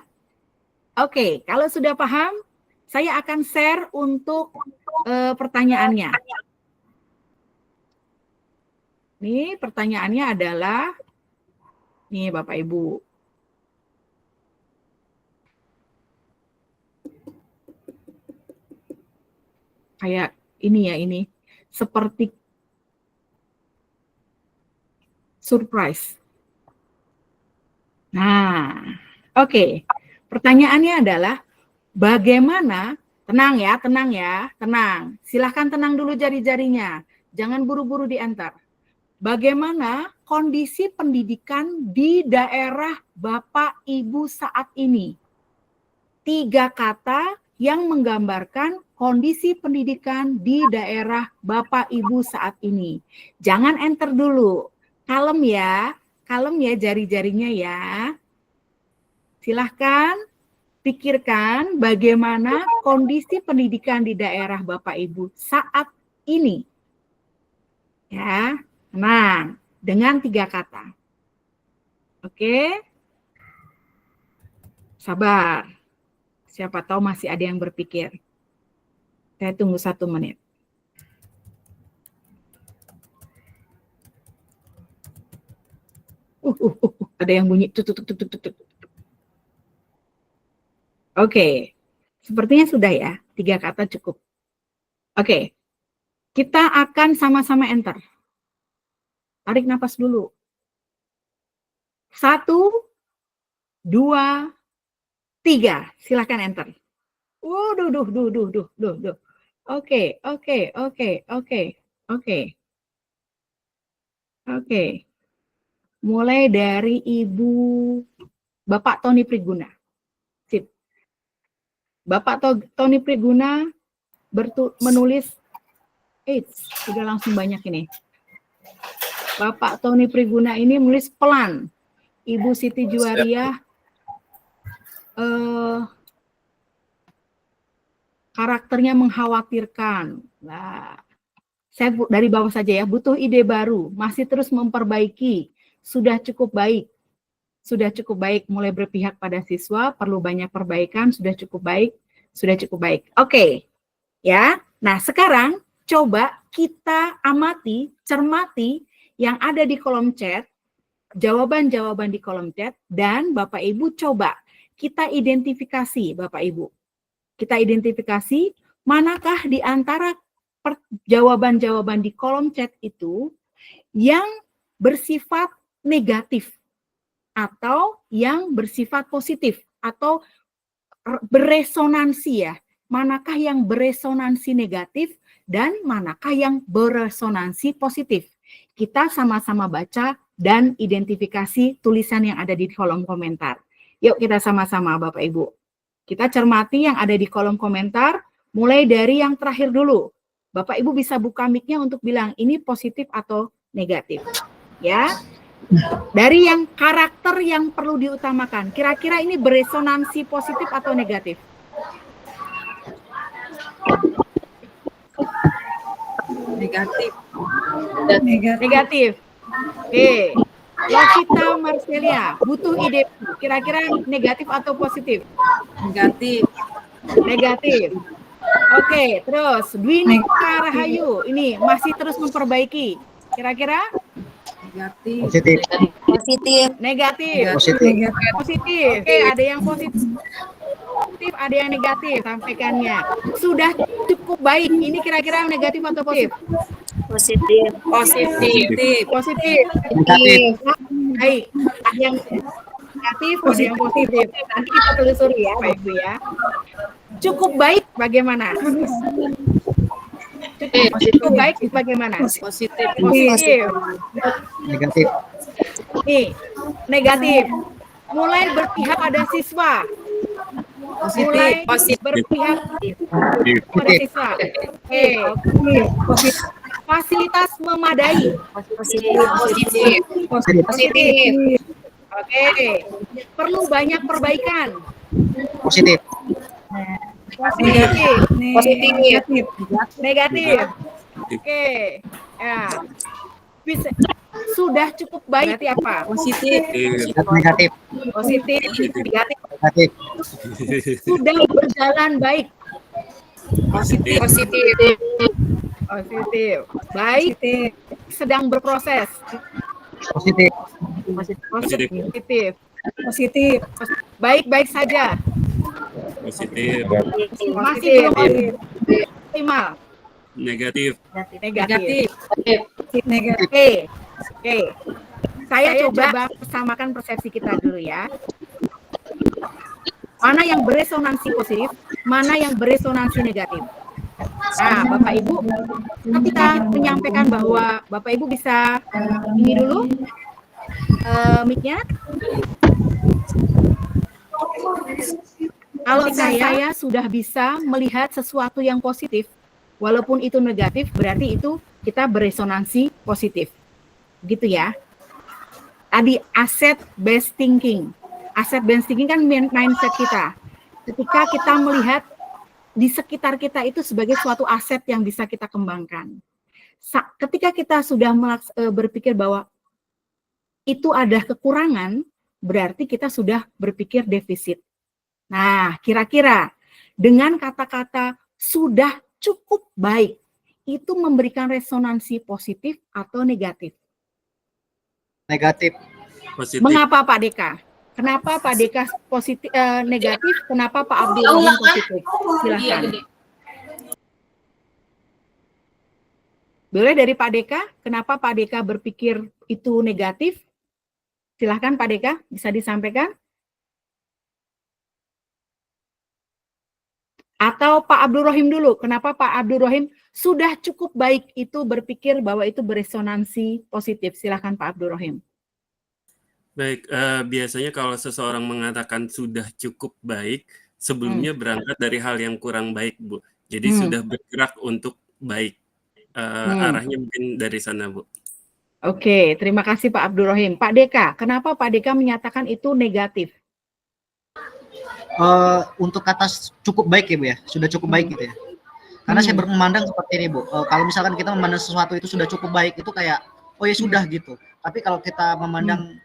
Oke, kalau sudah paham, saya akan share untuk pertanyaannya. Nih, pertanyaannya adalah, nih Bapak Ibu. Kayak ini ya, ini. Seperti surprise. Nah, oke. Pertanyaannya adalah, bagaimana, tenang ya. Silahkan tenang dulu jari-jarinya. Jangan buru-buru di enter. Bagaimana kondisi pendidikan di daerah Bapak Ibu saat ini? 3 kata yang menggambarkan kondisi pendidikan di daerah Bapak Ibu saat ini. Jangan enter dulu. Kalem ya jari-jarinya ya. Silahkan pikirkan bagaimana kondisi pendidikan di daerah Bapak Ibu saat ini. Ya, tenang, dengan 3 kata. Oke? Sabar. Siapa tahu masih ada yang berpikir. Saya tunggu 1 menit. Ada yang bunyi tutut. Oke, sepertinya sudah ya, 3 kata cukup. Oke, kita akan sama-sama enter. Tarik napas dulu. 1, 2, 3. Silakan enter. Duh. Oke. Mulai dari Bapak Tony Priguna. Sip. Bapak Tony Priguna menulis, udah langsung banyak ini. Bapak Tony Priguna ini menulis pelan. Ibu Siti Juwariah karakternya mengkhawatirkan. Nah, saya dari bawah saja ya, butuh ide baru, masih terus memperbaiki, sudah cukup baik, mulai berpihak pada siswa, perlu banyak perbaikan, sudah cukup baik. Oke, ya. Nah, sekarang coba kita amati, cermati yang ada di kolom chat, jawaban-jawaban di kolom chat, dan Bapak Ibu coba kita identifikasi, Bapak Ibu. Kita identifikasi manakah di antara jawaban-jawaban di kolom chat itu yang bersifat negatif atau yang bersifat positif atau beresonansi ya. Manakah yang beresonansi negatif dan manakah yang beresonansi positif. Kita sama-sama baca dan identifikasi tulisan yang ada di kolom komentar. Yuk kita sama-sama Bapak Ibu. Kita cermati yang ada di kolom komentar, mulai dari yang terakhir dulu. Bapak Ibu bisa buka mic-nya untuk bilang ini positif atau negatif. Ya. Dari yang karakter yang perlu diutamakan, kira-kira ini beresonansi positif atau negatif? Negatif. Oke. Lovita Marcelia, butuh ide, kira-kira negatif atau positif? Negatif. Oke, terus Dwinika Rahayu, ini masih terus memperbaiki, kira-kira? Positif. Negatif. Oke, ada yang positif, ada yang negatif, sampaikannya. Sudah cukup baik, ini kira-kira negatif atau positif? Positif. Baik, ada yang negatif, ada yang positif. Nanti kita telusuri ya, Pak Ibu ya. Cukup baik bagaimana? Cukup baik bagaimana? Positif. Negatif. Nih, negatif. Mulai berpihak pada siswa. Mulai berpihak pada siswa. Oke. Fasilitas memadai. Positif. Oke. Perlu banyak perbaikan. Positif. Negatif. Oke. Ya. Bisa. Sudah cukup baik apa? Negatif. Positif. Negatif. Negatif. Sudah berjalan baik. Positif. Baik. Sedang berproses. Positif. Baik-baik saja. Masih belum optimal. Negatif. Oke. Saya coba samakan persepsi kita dulu ya. Mana yang beresonansi positif, mana yang beresonansi negatif. Nah, Bapak Ibu, ketika menyampaikan bahwa Bapak Ibu bisa ini dulu mic-nya. Kalau saya sudah bisa melihat sesuatu yang positif, walaupun itu negatif, berarti itu kita beresonansi positif. Gitu ya. Tadi asset based thinking. Asset based thinking kan mindset kita. Ketika kita melihat di sekitar kita itu sebagai suatu aset yang bisa kita kembangkan. Ketika kita sudah berpikir bahwa itu ada kekurangan, berarti kita sudah berpikir defisit. Nah, kira-kira dengan kata-kata sudah cukup baik, itu memberikan resonansi positif atau negatif? Negatif. Positif. Mengapa Pak Deka? Kenapa Pak Deka positif negatif? Kenapa Pak Abdul Rahim positif? Silakan. Boleh dari Pak Deka? Kenapa Pak Deka berpikir itu negatif? Silahkan Pak Deka, bisa disampaikan? Atau Pak Abdul Rohim dulu, kenapa Pak Abdul Rohim sudah cukup baik itu berpikir bahwa itu beresonansi positif? Silahkan Pak Abdul Rohim. Baik, biasanya kalau seseorang mengatakan sudah cukup baik, sebelumnya berangkat dari hal yang kurang baik, Bu. Jadi sudah bergerak untuk baik. Arahnya mungkin dari sana, Bu. Oke, terima kasih Pak Abdul Rohim. Pak Deka, kenapa Pak Deka menyatakan itu negatif? Untuk kata cukup baik ya Bu ya, sudah cukup baik gitu ya. Karena saya bermandang seperti ini Bu, kalau misalkan kita memandang sesuatu itu sudah cukup baik, itu kayak oh ya sudah gitu. Tapi kalau kita memandang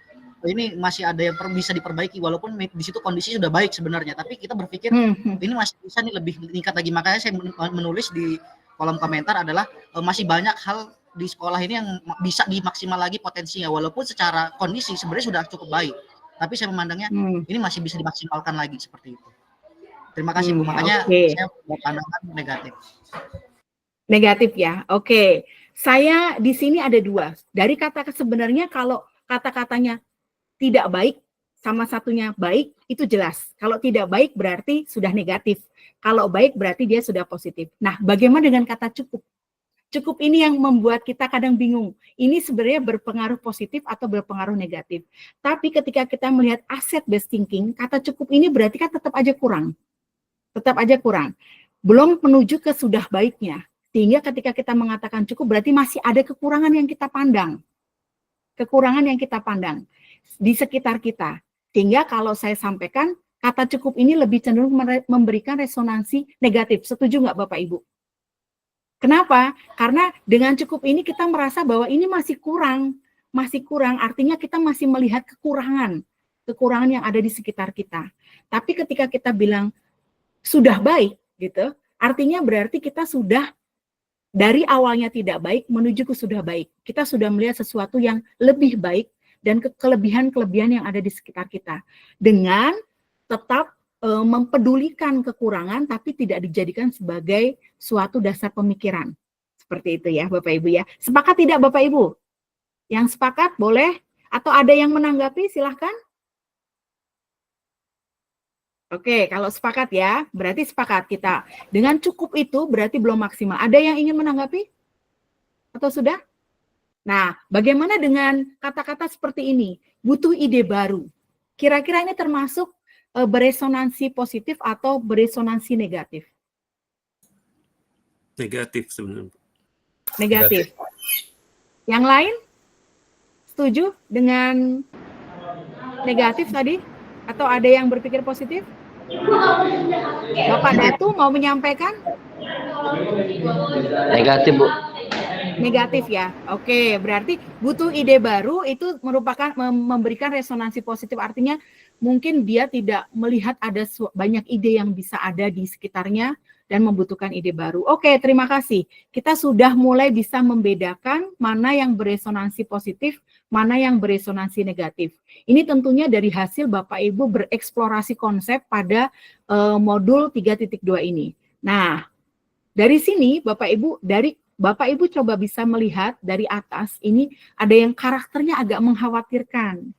ini masih ada yang bisa diperbaiki, walaupun di situ kondisi sudah baik sebenarnya, tapi kita berpikir ini masih bisa nih lebih meningkat lagi. Makanya saya menulis di kolom komentar adalah masih banyak hal di sekolah ini yang bisa dimaksimal lagi potensinya, walaupun secara kondisi sebenarnya sudah cukup baik. Tapi saya memandangnya ini masih bisa dimaksimalkan lagi seperti itu. Terima kasih Bu, makanya saya berpandangan negatif. Negatif ya, oke. Saya di sini ada dua. Dari kata sebenarnya kalau kata-katanya tidak baik sama satunya baik, itu jelas. Kalau tidak baik berarti sudah negatif. Kalau baik berarti dia sudah positif. Nah, bagaimana dengan kata cukup? Cukup ini yang membuat kita kadang bingung. Ini sebenarnya berpengaruh positif atau berpengaruh negatif. Tapi ketika kita melihat asset based thinking, kata cukup ini berarti kan tetap aja kurang. Tetap aja kurang. Belum menuju ke sudah baiknya. Sehingga ketika kita mengatakan cukup berarti masih ada kekurangan yang kita pandang. Kekurangan yang kita pandang di sekitar kita. Sehingga kalau saya sampaikan, kata cukup ini lebih cenderung memberikan resonansi negatif. Setuju nggak Bapak Ibu? Kenapa? Karena dengan cukup ini kita merasa bahwa ini masih kurang, artinya kita masih melihat kekurangan yang ada di sekitar kita. Tapi ketika kita bilang sudah baik, gitu, artinya berarti kita sudah dari awalnya tidak baik menuju ke sudah baik. Kita sudah melihat sesuatu yang lebih baik dan kelebihan-kelebihan yang ada di sekitar kita. Dengan tetap mempedulikan kekurangan tapi tidak dijadikan sebagai suatu dasar pemikiran. Seperti itu ya Bapak Ibu ya. Sepakat tidak Bapak Ibu? Yang sepakat boleh? Atau ada yang menanggapi? Silahkan. Oke, kalau sepakat ya, berarti sepakat kita. Dengan cukup itu berarti belum maksimal. Ada yang ingin menanggapi? Atau sudah? Nah, bagaimana dengan kata-kata seperti ini? Butuh ide baru. Kira-kira ini termasuk beresonansi positif atau beresonansi negatif? Negatif sebenarnya. Negatif. Yang lain? Setuju dengan negatif tadi? Atau ada yang berpikir positif? Bapak Datu mau menyampaikan? Negatif, Bu. Negatif ya. Oke, berarti butuh ide baru itu merupakan memberikan resonansi positif. Artinya mungkin dia tidak melihat ada banyak ide yang bisa ada di sekitarnya dan membutuhkan ide baru. Oke, terima kasih. Kita sudah mulai bisa membedakan mana yang beresonansi positif, mana yang beresonansi negatif. Ini tentunya dari hasil Bapak Ibu bereksplorasi konsep pada modul 3.2 ini. Nah, dari sini Bapak Ibu coba bisa melihat dari atas, ini ada yang karakternya agak mengkhawatirkan.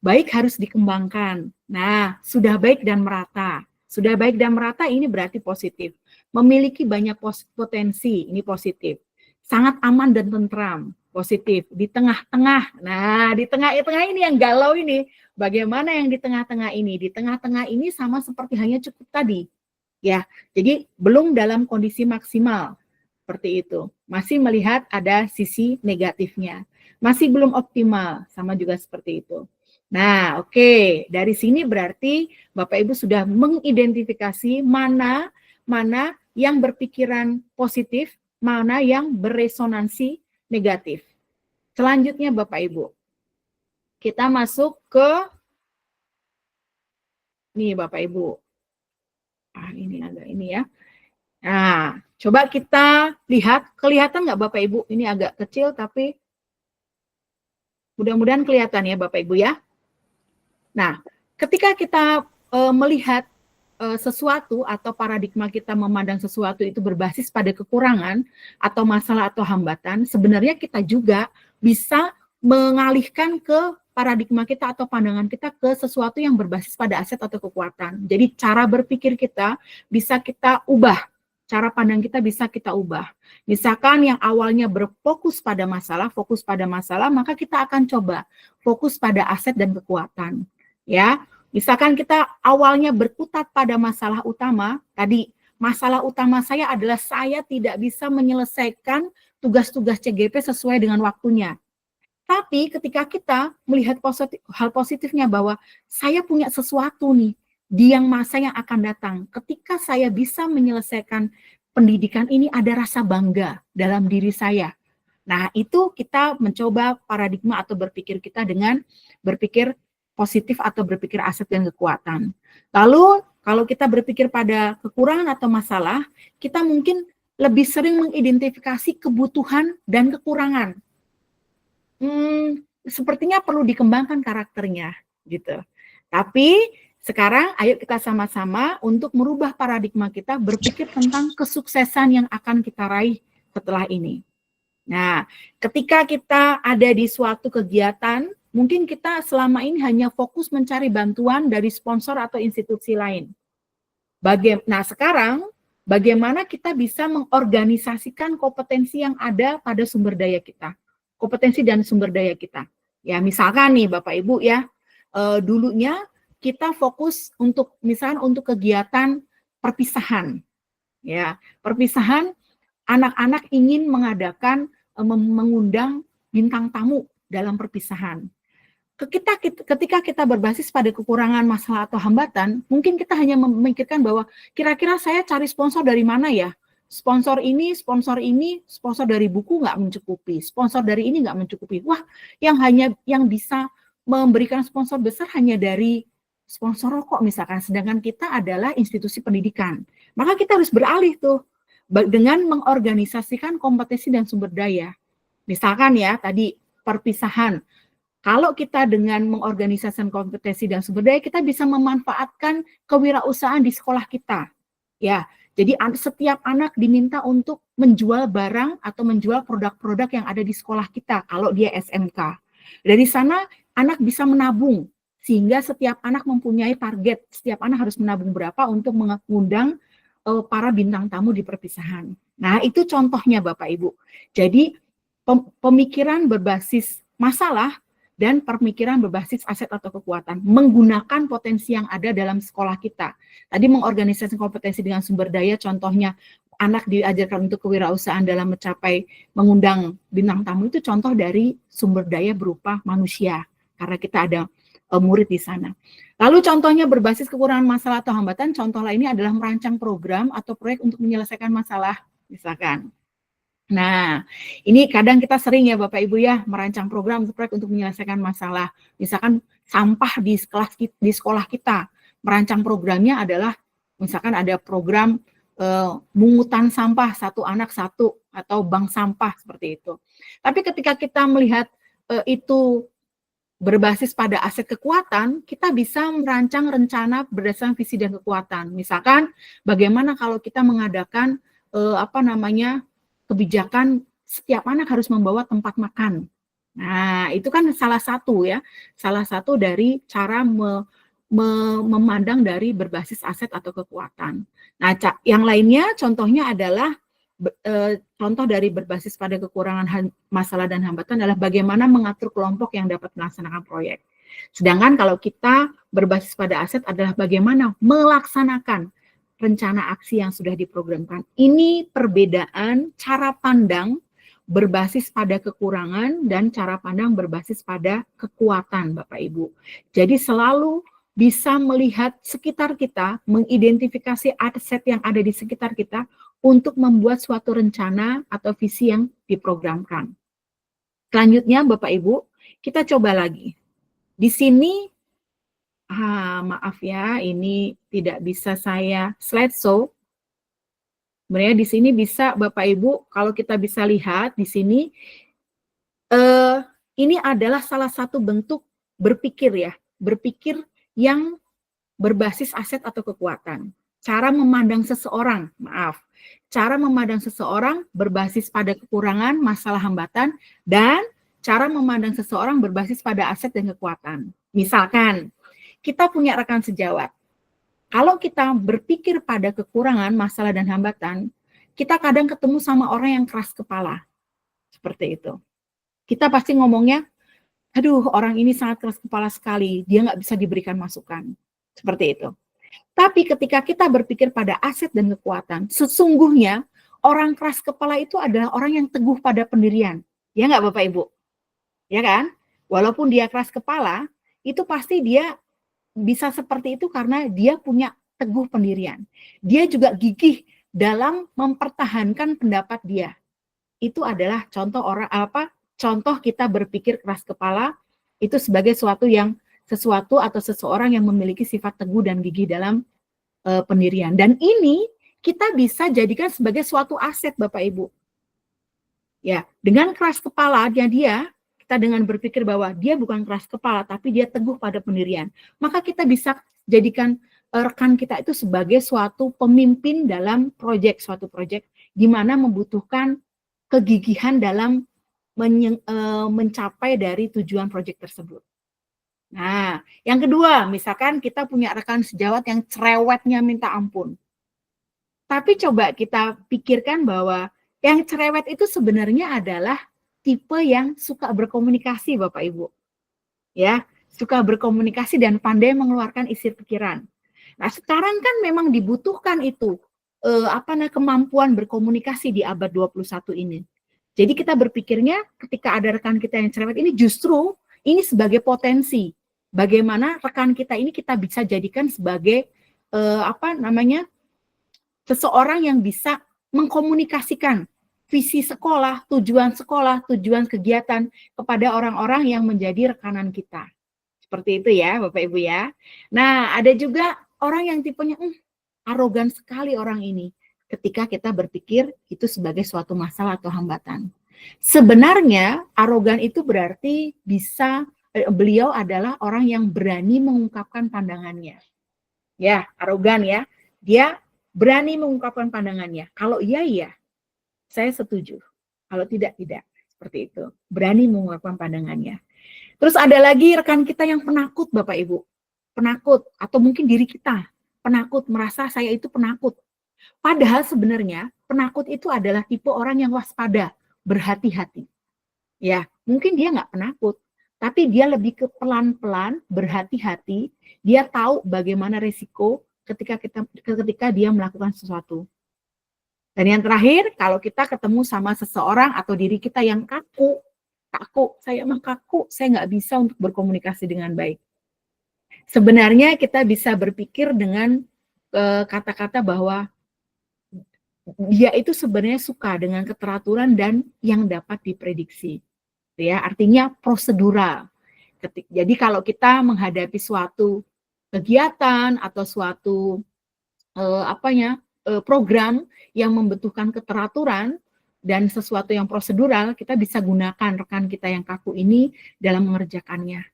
Baik harus dikembangkan. Nah, sudah baik dan merata. Sudah baik dan merata ini berarti positif. Memiliki banyak potensi, ini positif. Sangat aman dan tentram, positif. Di tengah-tengah, nah di tengah-tengah ini yang galau ini. Bagaimana yang di tengah-tengah ini? Di tengah-tengah ini sama seperti hanya cukup tadi. Ya, jadi belum dalam kondisi maksimal. Seperti itu. Masih melihat ada sisi negatifnya. Masih belum optimal, sama juga seperti itu. Nah, oke. Dari sini berarti Bapak Ibu sudah mengidentifikasi mana yang berpikiran positif, mana yang beresonansi negatif. Selanjutnya Bapak Ibu, kita masuk ke nih Bapak Ibu. Ini agak ini ya. Nah, coba kita lihat, kelihatan nggak Bapak Ibu? Ini agak kecil tapi mudah-mudahan kelihatan ya Bapak Ibu ya. Nah, ketika kita melihat sesuatu atau paradigma kita memandang sesuatu itu berbasis pada kekurangan atau masalah atau hambatan, sebenarnya kita juga bisa mengalihkan ke paradigma kita atau pandangan kita ke sesuatu yang berbasis pada aset atau kekuatan. Jadi cara berpikir kita bisa kita ubah, cara pandang kita bisa kita ubah. Misalkan yang awalnya berfokus pada masalah, maka kita akan coba fokus pada aset dan kekuatan. Ya, misalkan kita awalnya berkutat pada masalah utama, tadi masalah utama saya adalah saya tidak bisa menyelesaikan tugas-tugas CGP sesuai dengan waktunya. Tapi ketika kita melihat hal positifnya bahwa saya punya sesuatu nih di yang masa yang akan datang, ketika saya bisa menyelesaikan pendidikan ini ada rasa bangga dalam diri saya. Nah, itu kita mencoba paradigma atau berpikir kita dengan berpikir positif atau berpikir aset dan kekuatan. Lalu kalau kita berpikir pada kekurangan atau masalah, kita mungkin lebih sering mengidentifikasi kebutuhan dan kekurangan. Sepertinya perlu dikembangkan karakternya, gitu. Tapi sekarang ayo kita sama-sama untuk merubah paradigma kita berpikir tentang kesuksesan yang akan kita raih setelah ini. Nah, ketika kita ada di suatu kegiatan, mungkin kita selama ini hanya fokus mencari bantuan dari sponsor atau institusi lain. Nah, sekarang bagaimana kita bisa mengorganisasikan kompetensi yang ada pada sumber daya kita, kompetensi dan sumber daya kita. Ya, misalkan nih Bapak Ibu ya, dulunya kita fokus untuk misalkan untuk kegiatan perpisahan. Ya, perpisahan anak-anak ingin mengadakan mengundang bintang tamu dalam perpisahan. Ketika kita berbasis pada kekurangan, masalah atau hambatan, mungkin kita hanya memikirkan bahwa kira-kira saya cari sponsor dari mana ya? Sponsor ini, sponsor dari buku nggak mencukupi, sponsor dari ini nggak mencukupi. Wah, yang bisa memberikan sponsor besar hanya dari sponsor rokok misalkan, sedangkan kita adalah institusi pendidikan. Maka kita harus beralih tuh dengan mengorganisasikan kompetensi dan sumber daya. Misalkan ya tadi perpisahan. Kalau kita dengan mengorganisasikan kompetensi dan sumber daya, kita bisa memanfaatkan kewirausahaan di sekolah kita. Ya, jadi setiap anak diminta untuk menjual barang atau menjual produk-produk yang ada di sekolah kita kalau dia SMK. Dari sana anak bisa menabung sehingga setiap anak mempunyai target, setiap anak harus menabung berapa untuk mengundang para bintang tamu di perpisahan. Nah, itu contohnya Bapak Ibu. Jadi pemikiran berbasis masalah dan pemikiran berbasis aset atau kekuatan, menggunakan potensi yang ada dalam sekolah kita. Tadi mengorganisasi kompetensi dengan sumber daya, contohnya anak diajarkan untuk kewirausahaan dalam mencapai mengundang bintang tamu, itu contoh dari sumber daya berupa manusia, karena kita ada murid di sana. Lalu contohnya berbasis kekurangan masalah atau hambatan, contoh lainnya adalah merancang program atau proyek untuk menyelesaikan masalah, misalkan. Nah, ini kadang kita sering ya Bapak Ibu ya, merancang program proyek untuk menyelesaikan masalah. Misalkan sampah di sekolah kita, merancang programnya adalah misalkan ada program mungutan sampah satu anak satu atau bank sampah seperti itu. Tapi ketika kita melihat itu berbasis pada aset kekuatan, kita bisa merancang rencana berdasarkan visi dan kekuatan. Misalkan bagaimana kalau kita mengadakan kebijakan setiap anak harus membawa tempat makan. Nah, itu kan salah satu dari cara memandang dari berbasis aset atau kekuatan. Nah, yang lainnya contohnya adalah contoh dari berbasis pada kekurangan masalah dan hambatan adalah bagaimana mengatur kelompok yang dapat melaksanakan proyek. Sedangkan kalau kita berbasis pada aset adalah bagaimana melaksanakan rencana aksi yang sudah diprogramkan. Ini perbedaan cara pandang berbasis pada kekurangan dan cara pandang berbasis pada kekuatan, Bapak Ibu. Jadi selalu bisa melihat sekitar kita, mengidentifikasi aset yang ada di sekitar kita untuk membuat suatu rencana atau visi yang diprogramkan. Selanjutnya, Bapak Ibu, kita coba lagi. Di sini maaf ya, ini tidak bisa saya slideshow. Sebenarnya di sini bisa Bapak Ibu, kalau kita bisa lihat di sini, ini adalah salah satu bentuk berpikir ya, berpikir yang berbasis aset atau kekuatan. Cara memandang seseorang, cara memandang seseorang berbasis pada kekurangan, masalah, hambatan, dan cara memandang seseorang berbasis pada aset dan kekuatan. Misalkan, kita punya rekan sejawat. Kalau kita berpikir pada kekurangan, masalah, dan hambatan, kita kadang ketemu sama orang yang keras kepala. Seperti itu. Kita pasti ngomongnya, aduh, orang ini sangat keras kepala sekali, dia nggak bisa diberikan masukan. Seperti itu. Tapi ketika kita berpikir pada aset dan kekuatan, sesungguhnya orang keras kepala itu adalah orang yang teguh pada pendirian. Ya nggak Bapak Ibu? Ya kan? Walaupun dia keras kepala, itu pasti dia bisa seperti itu karena dia punya teguh pendirian. Dia juga gigih dalam mempertahankan pendapat dia. Itu adalah contoh contoh kita berpikir keras kepala itu sebagai sesuatu atau seseorang yang memiliki sifat teguh dan gigih dalam pendirian. Dan ini kita bisa jadikan sebagai suatu aset Bapak Ibu. Ya, dengan keras kepalanya kita dengan berpikir bahwa dia bukan keras kepala, tapi dia teguh pada pendirian. Maka kita bisa jadikan rekan kita itu sebagai suatu pemimpin dalam suatu proyek, di mana membutuhkan kegigihan dalam mencapai dari tujuan proyek tersebut. Nah, yang kedua, misalkan kita punya rekan sejawat yang cerewetnya minta ampun. Tapi coba kita pikirkan bahwa yang cerewet itu sebenarnya adalah tipe yang suka berkomunikasi Bapak Ibu. Ya, suka berkomunikasi dan pandai mengeluarkan isi pikiran. Nah, sekarang kan memang dibutuhkan itu kemampuan berkomunikasi di abad 21 ini. Jadi kita berpikirnya ketika ada rekan kita yang cerewet ini justru ini sebagai potensi. Bagaimana rekan kita ini kita bisa jadikan sebagai seseorang yang bisa mengkomunikasikan visi sekolah, tujuan kegiatan kepada orang-orang yang menjadi rekanan kita. Seperti itu ya, Bapak Ibu ya. Nah, ada juga orang yang tipenya arogan sekali orang ini ketika kita berpikir itu sebagai suatu masalah atau hambatan. Sebenarnya arogan itu berarti beliau adalah orang yang berani mengungkapkan pandangannya. Ya, arogan ya. Dia berani mengungkapkan pandangannya. Kalau iya, saya setuju. Kalau tidak. Seperti itu. Berani mengungkapkan pandangannya. Terus ada lagi rekan kita yang penakut, Bapak Ibu. Penakut, atau mungkin diri kita. Penakut, merasa saya itu penakut. Padahal sebenarnya penakut itu adalah tipe orang yang waspada, berhati-hati. Ya, mungkin dia nggak penakut, tapi dia lebih ke pelan-pelan, berhati-hati. Dia tahu bagaimana risiko ketika dia melakukan sesuatu. Dan yang terakhir, kalau kita ketemu sama seseorang atau diri kita yang kaku, saya mah kaku, saya nggak bisa untuk berkomunikasi dengan baik. Sebenarnya kita bisa berpikir dengan kata-kata bahwa dia itu sebenarnya suka dengan keteraturan dan yang dapat diprediksi. Ya, artinya prosedural. Jadi kalau kita menghadapi suatu kegiatan atau suatu program yang membutuhkan keteraturan dan sesuatu yang prosedural, kita bisa gunakan rekan kita yang kaku ini dalam mengerjakannya.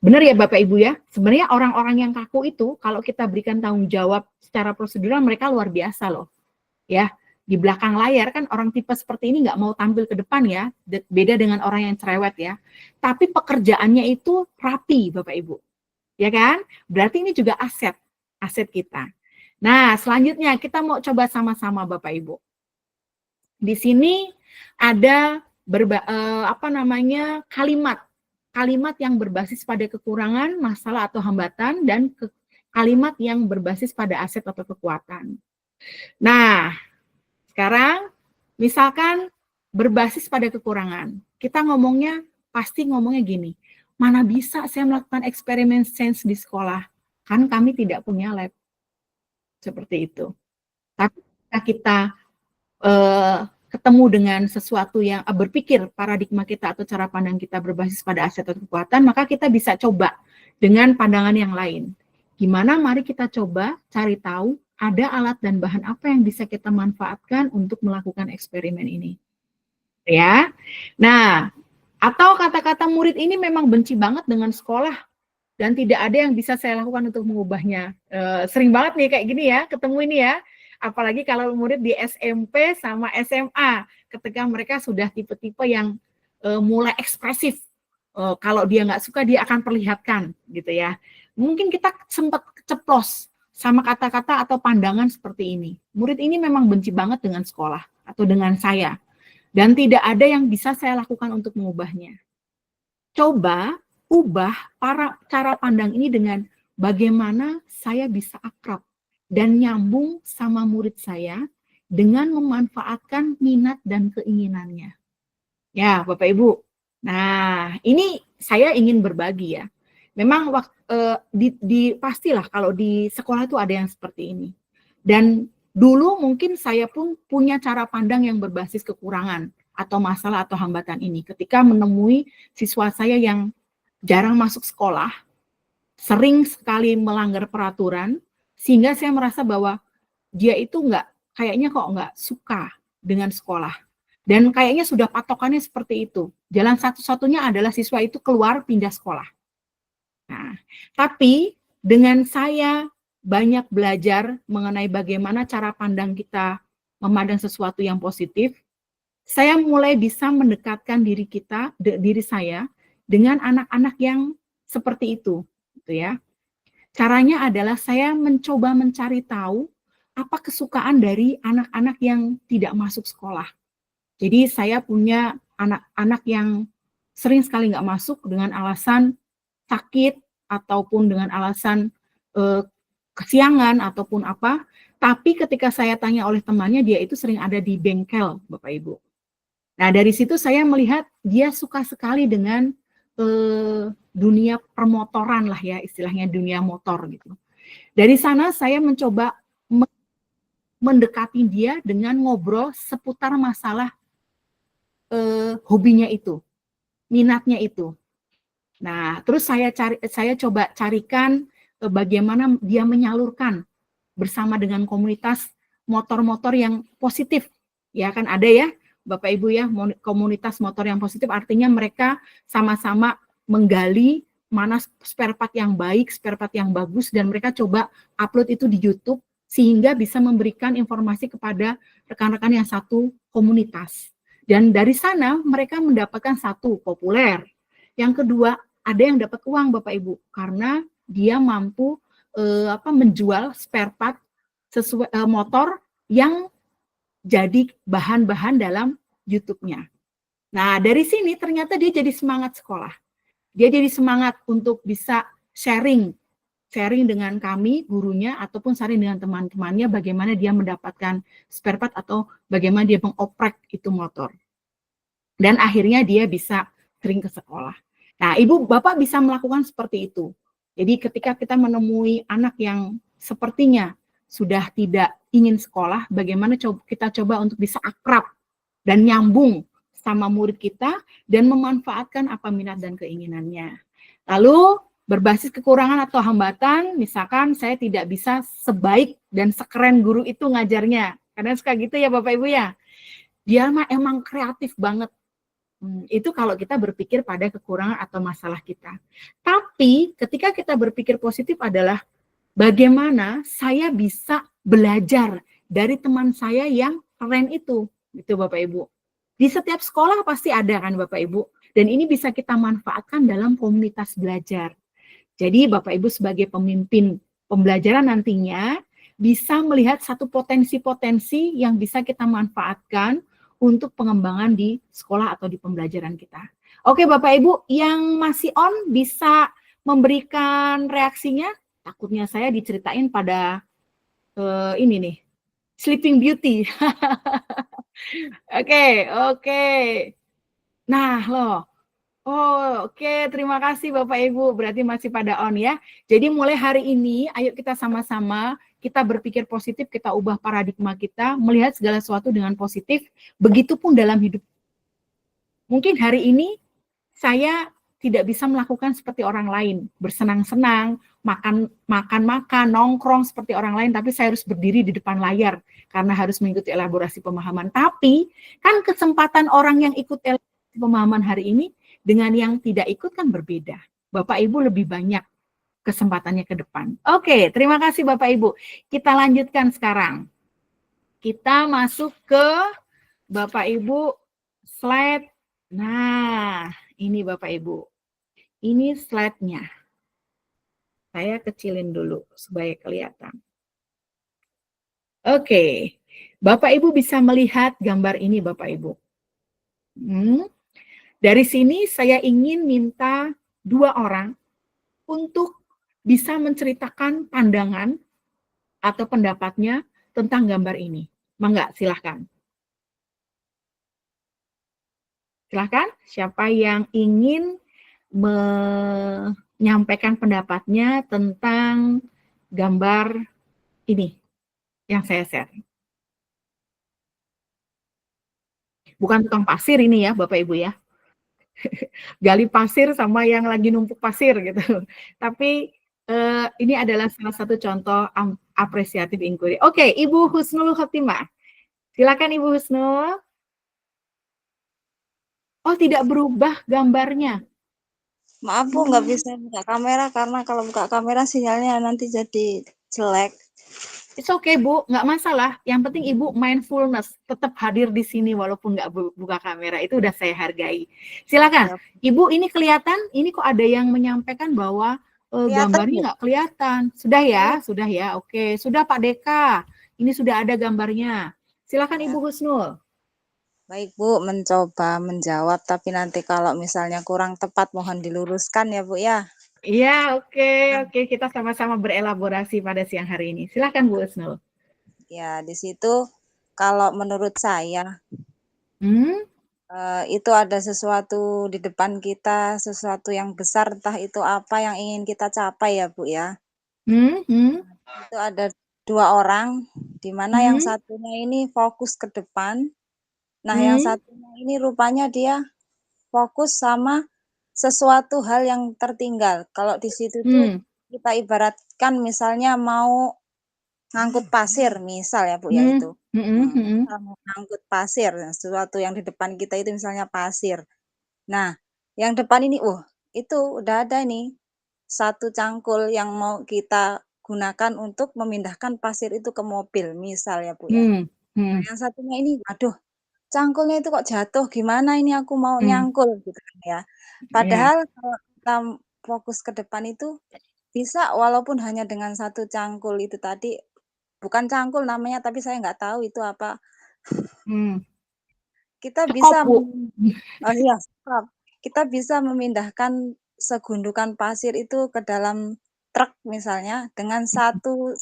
Benar ya Bapak Ibu ya, sebenarnya orang-orang yang kaku itu kalau kita berikan tanggung jawab secara prosedural mereka luar biasa loh. Ya, di belakang layar kan orang tipe seperti ini nggak mau tampil ke depan ya, beda dengan orang yang cerewet ya. Tapi pekerjaannya itu rapi Bapak Ibu. Ya kan? Berarti ini juga aset kita. Nah, selanjutnya kita mau coba sama-sama Bapak Ibu. Di sini ada kalimat yang berbasis pada kekurangan, masalah atau hambatan, dan kalimat yang berbasis pada aset atau kekuatan. Nah, sekarang misalkan berbasis pada kekurangan. Kita pasti ngomongnya gini, mana bisa saya melakukan eksperimen sains di sekolah, kan kami tidak punya lab. Seperti itu. Tapi kita ketemu dengan sesuatu yang berpikir paradigma kita atau cara pandang kita berbasis pada aset atau kekuatan, maka kita bisa coba dengan pandangan yang lain. Gimana? Mari kita coba cari tahu ada alat dan bahan apa yang bisa kita manfaatkan untuk melakukan eksperimen ini. Ya. Nah, atau kata-kata murid ini memang benci banget dengan sekolah dan tidak ada yang bisa saya lakukan untuk mengubahnya. Sering banget nih kayak gini ya, ketemu ini ya. Apalagi kalau murid di SMP sama SMA, ketika mereka sudah tipe-tipe yang mulai ekspresif. Kalau dia nggak suka, dia akan perlihatkan gitu ya. Mungkin kita sempat ceplos sama kata-kata atau pandangan seperti ini. Murid ini memang benci banget dengan sekolah atau dengan saya. Dan tidak ada yang bisa saya lakukan untuk mengubahnya. Coba ubah cara pandang ini dengan bagaimana saya bisa akrab dan nyambung sama murid saya dengan memanfaatkan minat dan keinginannya. Ya, Bapak Ibu. Nah, ini saya ingin berbagi ya. Memang pastilah kalau di sekolah itu ada yang seperti ini. Dan dulu mungkin saya pun punya cara pandang yang berbasis kekurangan atau masalah atau hambatan ini. Ketika menemui siswa saya yang jarang masuk sekolah, sering sekali melanggar peraturan, sehingga saya merasa bahwa dia itu kayaknya kok nggak suka dengan sekolah. Dan kayaknya sudah patokannya seperti itu. Jalan satu-satunya adalah siswa itu keluar pindah sekolah. Nah, tapi dengan saya banyak belajar mengenai bagaimana cara pandang kita memandang sesuatu yang positif, saya mulai bisa mendekatkan diri saya dengan anak-anak yang seperti itu, gitu ya. Caranya adalah saya mencoba mencari tahu apa kesukaan dari anak-anak yang tidak masuk sekolah. Jadi saya punya anak-anak yang sering sekali nggak masuk dengan alasan sakit ataupun dengan alasan kesiangan ataupun apa. Tapi ketika saya tanya oleh temannya, dia itu sering ada di bengkel, Bapak Ibu. Nah, dari situ saya melihat dia suka sekali dengan dunia permotoran lah ya, istilahnya dunia motor gitu. Dari sana saya mencoba mendekati dia dengan ngobrol seputar masalah hobinya itu, minatnya itu. Nah, terus saya coba carikan bagaimana dia menyalurkan bersama dengan komunitas motor-motor yang positif. Ya kan ada ya, Bapak Ibu ya, komunitas motor yang positif artinya mereka sama-sama menggali mana spare part yang baik, spare part yang bagus, dan mereka coba upload itu di YouTube sehingga bisa memberikan informasi kepada rekan-rekan yang satu komunitas. Dan dari sana mereka mendapatkan satu, populer. Yang kedua, ada yang dapat uang Bapak Ibu karena dia mampu menjual spare part sesuai motor yang jadi bahan-bahan dalam YouTube-nya. Nah, dari sini ternyata dia jadi semangat sekolah. Dia jadi semangat untuk bisa sharing dengan kami, gurunya, ataupun sharing dengan teman-temannya bagaimana dia mendapatkan spare part atau bagaimana dia mengoprek itu motor. Dan akhirnya dia bisa sering ke sekolah. Nah, Ibu, Bapak bisa melakukan seperti itu. Jadi ketika kita menemui anak yang sepertinya sudah tidak ingin sekolah, bagaimana kita coba untuk bisa akrab dan nyambung sama murid kita dan memanfaatkan apa minat dan keinginannya. Lalu berbasis kekurangan atau hambatan, misalkan saya tidak bisa sebaik dan sekeren guru itu ngajarnya. Karena suka gitu ya Bapak Ibu ya. Dia emang kreatif banget. Itu kalau kita berpikir pada kekurangan atau masalah kita. Tapi ketika kita berpikir positif adalah bagaimana saya bisa belajar dari teman saya yang keren itu, gitu Bapak Ibu. Di setiap sekolah pasti ada kan Bapak Ibu, dan ini bisa kita manfaatkan dalam komunitas belajar. Jadi Bapak Ibu sebagai pemimpin pembelajaran nantinya bisa melihat satu potensi-potensi yang bisa kita manfaatkan untuk pengembangan di sekolah atau di pembelajaran kita. Oke Bapak Ibu, yang masih on bisa memberikan reaksinya. Takutnya saya diceritain pada ini nih, Sleeping Beauty. Oke. Nah loh, oke, terima kasih Bapak Ibu, berarti masih pada on ya. Jadi mulai hari ini, ayo kita sama-sama, kita berpikir positif, kita ubah paradigma kita, melihat segala sesuatu dengan positif, begitupun dalam hidup. Mungkin hari ini saya tidak bisa melakukan seperti orang lain, bersenang-senang, makan, nongkrong seperti orang lain, tapi saya harus berdiri di depan layar, karena harus mengikuti elaborasi pemahaman. Tapi, kan kesempatan orang yang ikut elaborasi pemahaman hari ini, dengan yang tidak ikut kan berbeda. Bapak Ibu lebih banyak kesempatannya ke depan. Oke, terima kasih Bapak Ibu. Kita lanjutkan sekarang. Kita masuk ke Bapak Ibu slide Nah, ini Bapak Ibu. Ini slide-nya. Saya kecilin dulu supaya kelihatan. Oke. Bapak Ibu bisa melihat gambar ini Bapak Ibu. Dari sini saya ingin minta 2 orang untuk bisa menceritakan pandangan atau pendapatnya tentang gambar ini. Mangga, silahkan. Silahkan, siapa yang ingin menyampaikan pendapatnya tentang gambar ini yang saya share. Bukan tukang pasir ini ya, Bapak Ibu ya. Gali pasir sama yang lagi numpuk pasir gitu. Tapi ini adalah salah satu contoh apresiatif inquiry. Oke, Ibu Husnul Khotimah. Silakan Ibu Husnul. Oh, tidak berubah gambarnya. Maaf Bu, nggak bisa buka kamera karena kalau buka kamera sinyalnya nanti jadi jelek. It's okay Bu, nggak masalah. Yang penting Ibu mindfulness, tetap hadir di sini walaupun nggak buka kamera. Itu udah saya hargai. Silakan, Ibu ini kelihatan, ini kok ada yang menyampaikan bahwa gambarnya nggak kelihatan. Sudah ya, sudah ya. Oke, sudah Pak Deka. Ini sudah ada gambarnya. Silakan Ibu Husnul. Baik Bu, mencoba menjawab, tapi nanti kalau misalnya kurang tepat mohon diluruskan ya Bu ya. Iya, oke. Kita sama-sama berelaborasi pada siang hari ini. Silakan Bu Husnul. Ya, di situ kalau menurut saya itu ada sesuatu di depan kita, sesuatu yang besar, entah itu apa yang ingin kita capai ya Bu ya. Itu ada 2 orang, di mana yang satunya ini fokus ke depan. Nah, yang satunya ini rupanya dia fokus sama sesuatu hal yang tertinggal. Kalau di situ tuh kita ibaratkan misalnya mau ngangkut pasir, misal ya Bu ya itu. Ngangkut pasir, sesuatu yang di depan kita itu misalnya pasir. Nah, yang depan ini, itu udah ada nih satu cangkul yang mau kita gunakan untuk memindahkan pasir itu ke mobil, misal ya Bu ya. Nah, yang satunya ini, aduh, cangkulnya itu kok jatuh, gimana ini aku mau nyangkul gitu kan ya. Padahal kalau kita fokus ke depan itu bisa walaupun hanya dengan satu cangkul itu tadi, bukan cangkul namanya tapi saya nggak tahu itu apa. Kita bisa kita bisa memindahkan segundukan pasir itu ke dalam truk misalnya dengan satu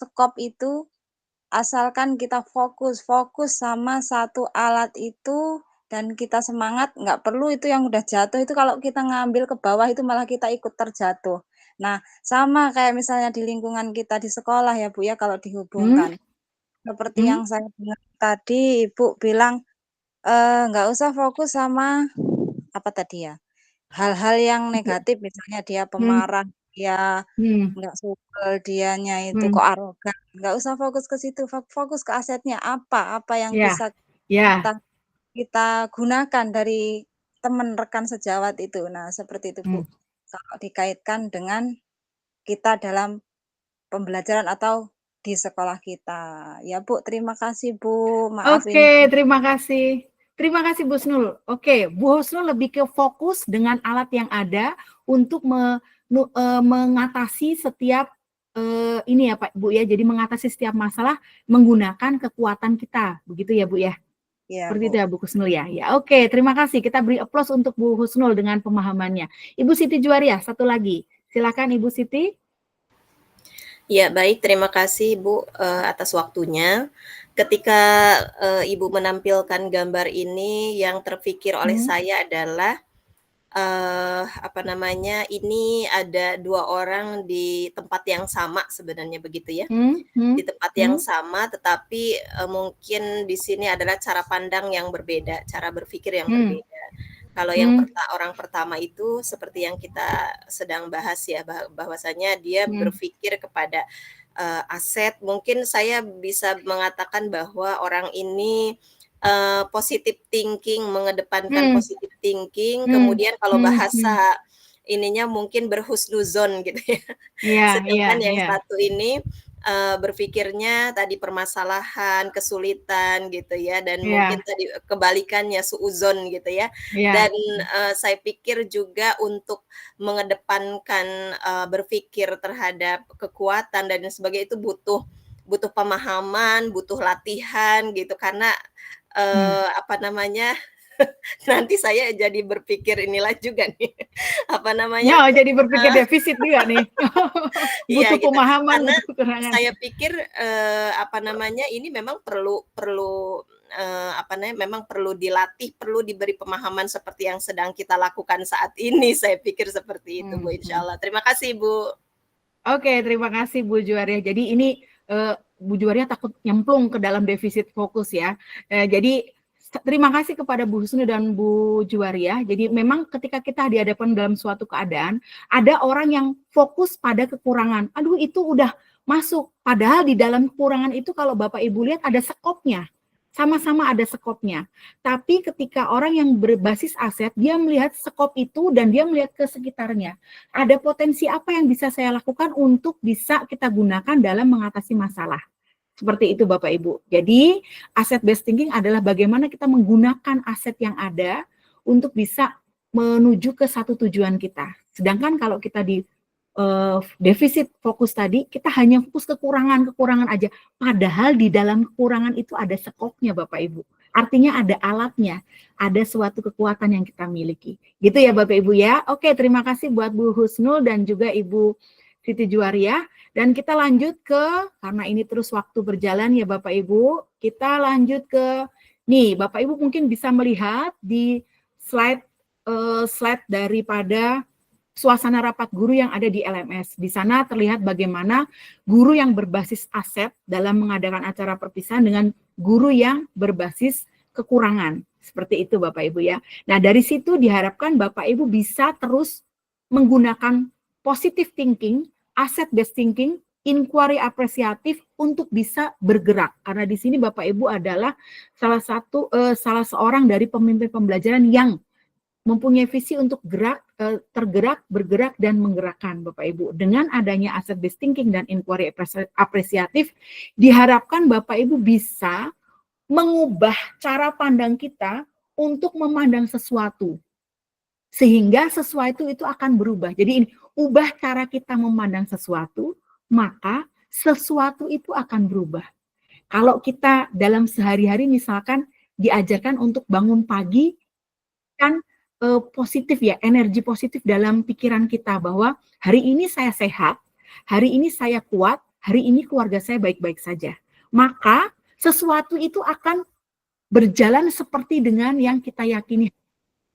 sekop itu. Asalkan kita fokus sama satu alat itu dan kita semangat, nggak perlu itu yang udah jatuh itu kalau kita ngambil ke bawah itu malah kita ikut terjatuh. Nah, sama kayak misalnya di lingkungan kita di sekolah ya Bu ya kalau dihubungkan. Seperti yang saya dengar tadi Ibu bilang, nggak usah fokus sama apa tadi ya, hal-hal yang negatif misalnya dia pemarah, dia nggak supel, dianya itu kok arogan, nggak usah fokus ke situ, fokus ke asetnya apa yang bisa kita gunakan dari teman rekan sejawat itu. Nah, seperti itu Bu. Kalau dikaitkan dengan kita dalam pembelajaran atau di sekolah kita. Ya Bu, terima kasih Bu. Maaf Oke, terima kasih. Terima kasih Bu Husnul. Oke, Bu Husnul lebih ke fokus dengan alat yang ada untuk mengatasi setiap ini ya Pak Bu ya. Jadi mengatasi setiap masalah menggunakan kekuatan kita, begitu ya Bu ya. Ya, seperti itu ya Bu Husnul ya. Ya, oke, terima kasih. Kita beri aplaus untuk Bu Husnul dengan pemahamannya. Ibu Siti Juwaria, satu lagi. Silakan Ibu Siti. Ya, baik. Terima kasih Bu atas waktunya. Ketika Ibu menampilkan gambar ini, yang terpikir oleh saya adalah ini ada 2 orang di tempat yang sama sebenarnya begitu ya. Di tempat yang sama, tetapi mungkin di sini adalah cara pandang yang berbeda, cara berpikir yang berbeda. Kalau yang orang pertama itu seperti yang kita sedang bahas ya, bahwasanya dia berpikir kepada aset. Mungkin saya bisa mengatakan bahwa orang ini positive thinking, mengedepankan positive thinking, kemudian kalau bahasa ininya mungkin berhusnuzon gitu ya. Sedangkan yang satu ini berpikirnya tadi permasalahan, kesulitan gitu ya, dan Iya. mungkin tadi kebalikannya suudzon gitu ya. Iya. Dan saya pikir juga untuk mengedepankan berpikir terhadap kekuatan dan sebagainya itu butuh pemahaman, butuh latihan gitu, karena apa namanya, nanti saya jadi berpikir inilah juga nih, apa namanya, Ya, jadi berpikir defisit juga nih. iya Butuh gitu, pemahaman, karena butuh keterangan. saya pikir apa namanya, ini memang perlu apa namanya, memang perlu dilatih, perlu diberi pemahaman seperti yang sedang kita lakukan saat ini. Saya pikir seperti itu, Bu, insya Allah. Terima kasih, Bu. Oke, terima kasih Bu Juwaria. Jadi ini Bu Juwaria takut nyemplung ke dalam defisit fokus ya. Jadi terima kasih kepada Bu Husnu dan Bu Juwaria. Jadi memang ketika kita dihadapkan dalam suatu keadaan, ada orang yang fokus pada kekurangan. Aduh, itu udah masuk. Padahal di dalam kekurangan itu kalau Bapak Ibu lihat ada skopnya. Sama-sama ada skopnya. Tapi ketika orang yang berbasis aset, dia melihat skop itu dan dia melihat ke sekitarnya. Ada potensi apa yang bisa saya lakukan untuk bisa kita gunakan dalam mengatasi masalah. Seperti itu Bapak Ibu. Jadi asset based thinking adalah bagaimana kita menggunakan aset yang ada untuk bisa menuju ke satu tujuan kita. Sedangkan kalau kita di defisit fokus tadi, kita hanya fokus kekurangan aja. Padahal di dalam kekurangan itu ada skopnya Bapak Ibu. Artinya ada alatnya, ada suatu kekuatan yang kita miliki. Gitu ya Bapak Ibu ya. Oke, terima kasih buat Bu Husnul dan juga Ibu Siti Juwaria. Dan kita lanjut karena ini terus waktu berjalan ya Bapak Ibu, kita lanjut nih Bapak Ibu mungkin bisa melihat di slide daripada suasana rapat guru yang ada di LMS. Di sana terlihat bagaimana guru yang berbasis aset dalam mengadakan acara perpisahan dengan guru yang berbasis kekurangan. Seperti itu Bapak Ibu ya. Nah dari situ diharapkan Bapak Ibu bisa terus menggunakan positive thinking, asset based thinking, inquiry apresiatif untuk bisa bergerak. Karena di sini Bapak Ibu adalah salah seorang dari pemimpin pembelajaran yang mempunyai visi untuk tergerak, bergerak, dan menggerakkan Bapak Ibu. Dengan adanya asset based thinking dan inquiry apresiatif, diharapkan Bapak Ibu bisa mengubah cara pandang kita untuk memandang sesuatu. Sehingga sesuatu itu akan berubah. Jadi ini, ubah cara kita memandang sesuatu, maka sesuatu itu akan berubah. Kalau kita dalam sehari-hari misalkan diajarkan untuk bangun pagi, kan positif ya, energi positif dalam pikiran kita bahwa hari ini saya sehat, hari ini saya kuat, hari ini keluarga saya baik-baik saja. Maka sesuatu itu akan berjalan seperti dengan yang kita yakini.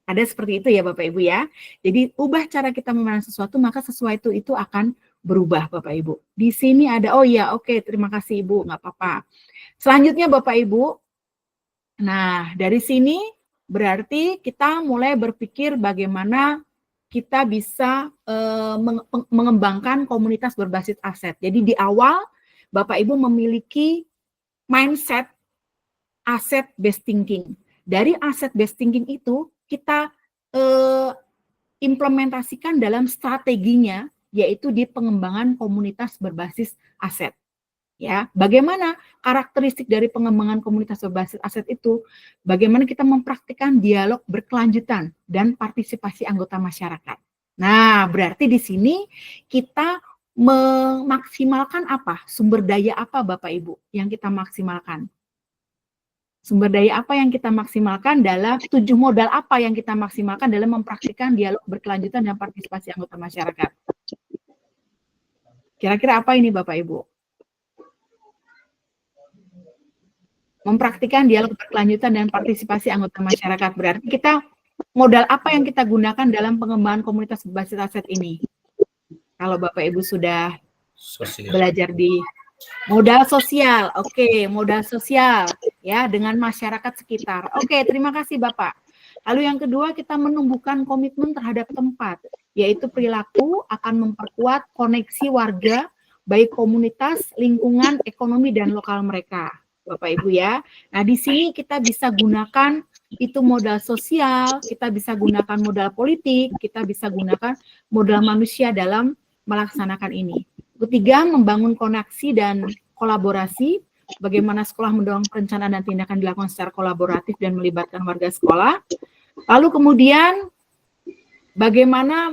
Ada seperti itu ya Bapak Ibu ya. Jadi ubah cara kita memandang sesuatu, maka sesuatu itu akan berubah Bapak Ibu. Di sini ada, oh ya oke, terima kasih Ibu, nggak apa-apa. Selanjutnya Bapak Ibu, nah dari sini berarti kita mulai berpikir bagaimana kita bisa mengembangkan komunitas berbasis aset. Jadi di awal Bapak Ibu memiliki mindset asset based thinking. Dari asset based thinking itu kita implementasikan dalam strateginya, yaitu di pengembangan komunitas berbasis aset. Ya, bagaimana karakteristik dari pengembangan komunitas berbasis aset itu? Bagaimana kita mempraktikkan dialog berkelanjutan dan partisipasi anggota masyarakat. Nah, berarti di sini kita memaksimalkan apa? Sumber daya apa Bapak Ibu yang kita maksimalkan? Sumber daya apa yang kita maksimalkan dalam 7 modal apa yang kita maksimalkan dalam mempraktikkan dialog berkelanjutan dan partisipasi anggota masyarakat? Kira-kira apa ini Bapak Ibu? Mempraktikkan dialog berkelanjutan dan partisipasi anggota masyarakat. Berarti kita modal apa yang kita gunakan dalam pengembangan komunitas berbasis aset ini? Kalau Bapak Ibu sudah belajar di modal sosial, oke, modal sosial ya dengan masyarakat sekitar. Oke, terima kasih Bapak. Lalu yang kedua kita menumbuhkan komitmen terhadap tempat, yaitu perilaku akan memperkuat koneksi warga, baik komunitas, lingkungan, ekonomi dan lokal mereka. Bapak Ibu ya. Nah, di sini kita bisa gunakan itu modal sosial, kita bisa gunakan modal politik, kita bisa gunakan modal manusia dalam melaksanakan ini. Ketiga, membangun koneksi dan kolaborasi. Bagaimana sekolah mendorong perencanaan dan tindakan dilakukan secara kolaboratif dan melibatkan warga sekolah. Lalu kemudian, bagaimana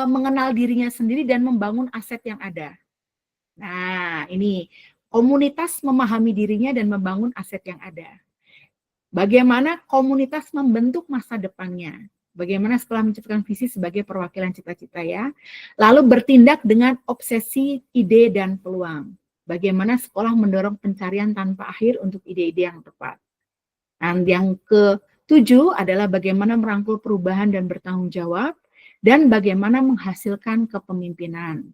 mengenal dirinya sendiri dan membangun aset yang ada. Nah, ini komunitas memahami dirinya dan membangun aset yang ada. Bagaimana komunitas membentuk masa depannya. Bagaimana sekolah menciptakan visi sebagai perwakilan cita-cita ya. Lalu bertindak dengan obsesi, ide, dan peluang. Bagaimana sekolah mendorong pencarian tanpa akhir untuk ide-ide yang tepat. Dan yang ke-7 adalah bagaimana merangkul perubahan dan bertanggung jawab, dan bagaimana menghasilkan kepemimpinan.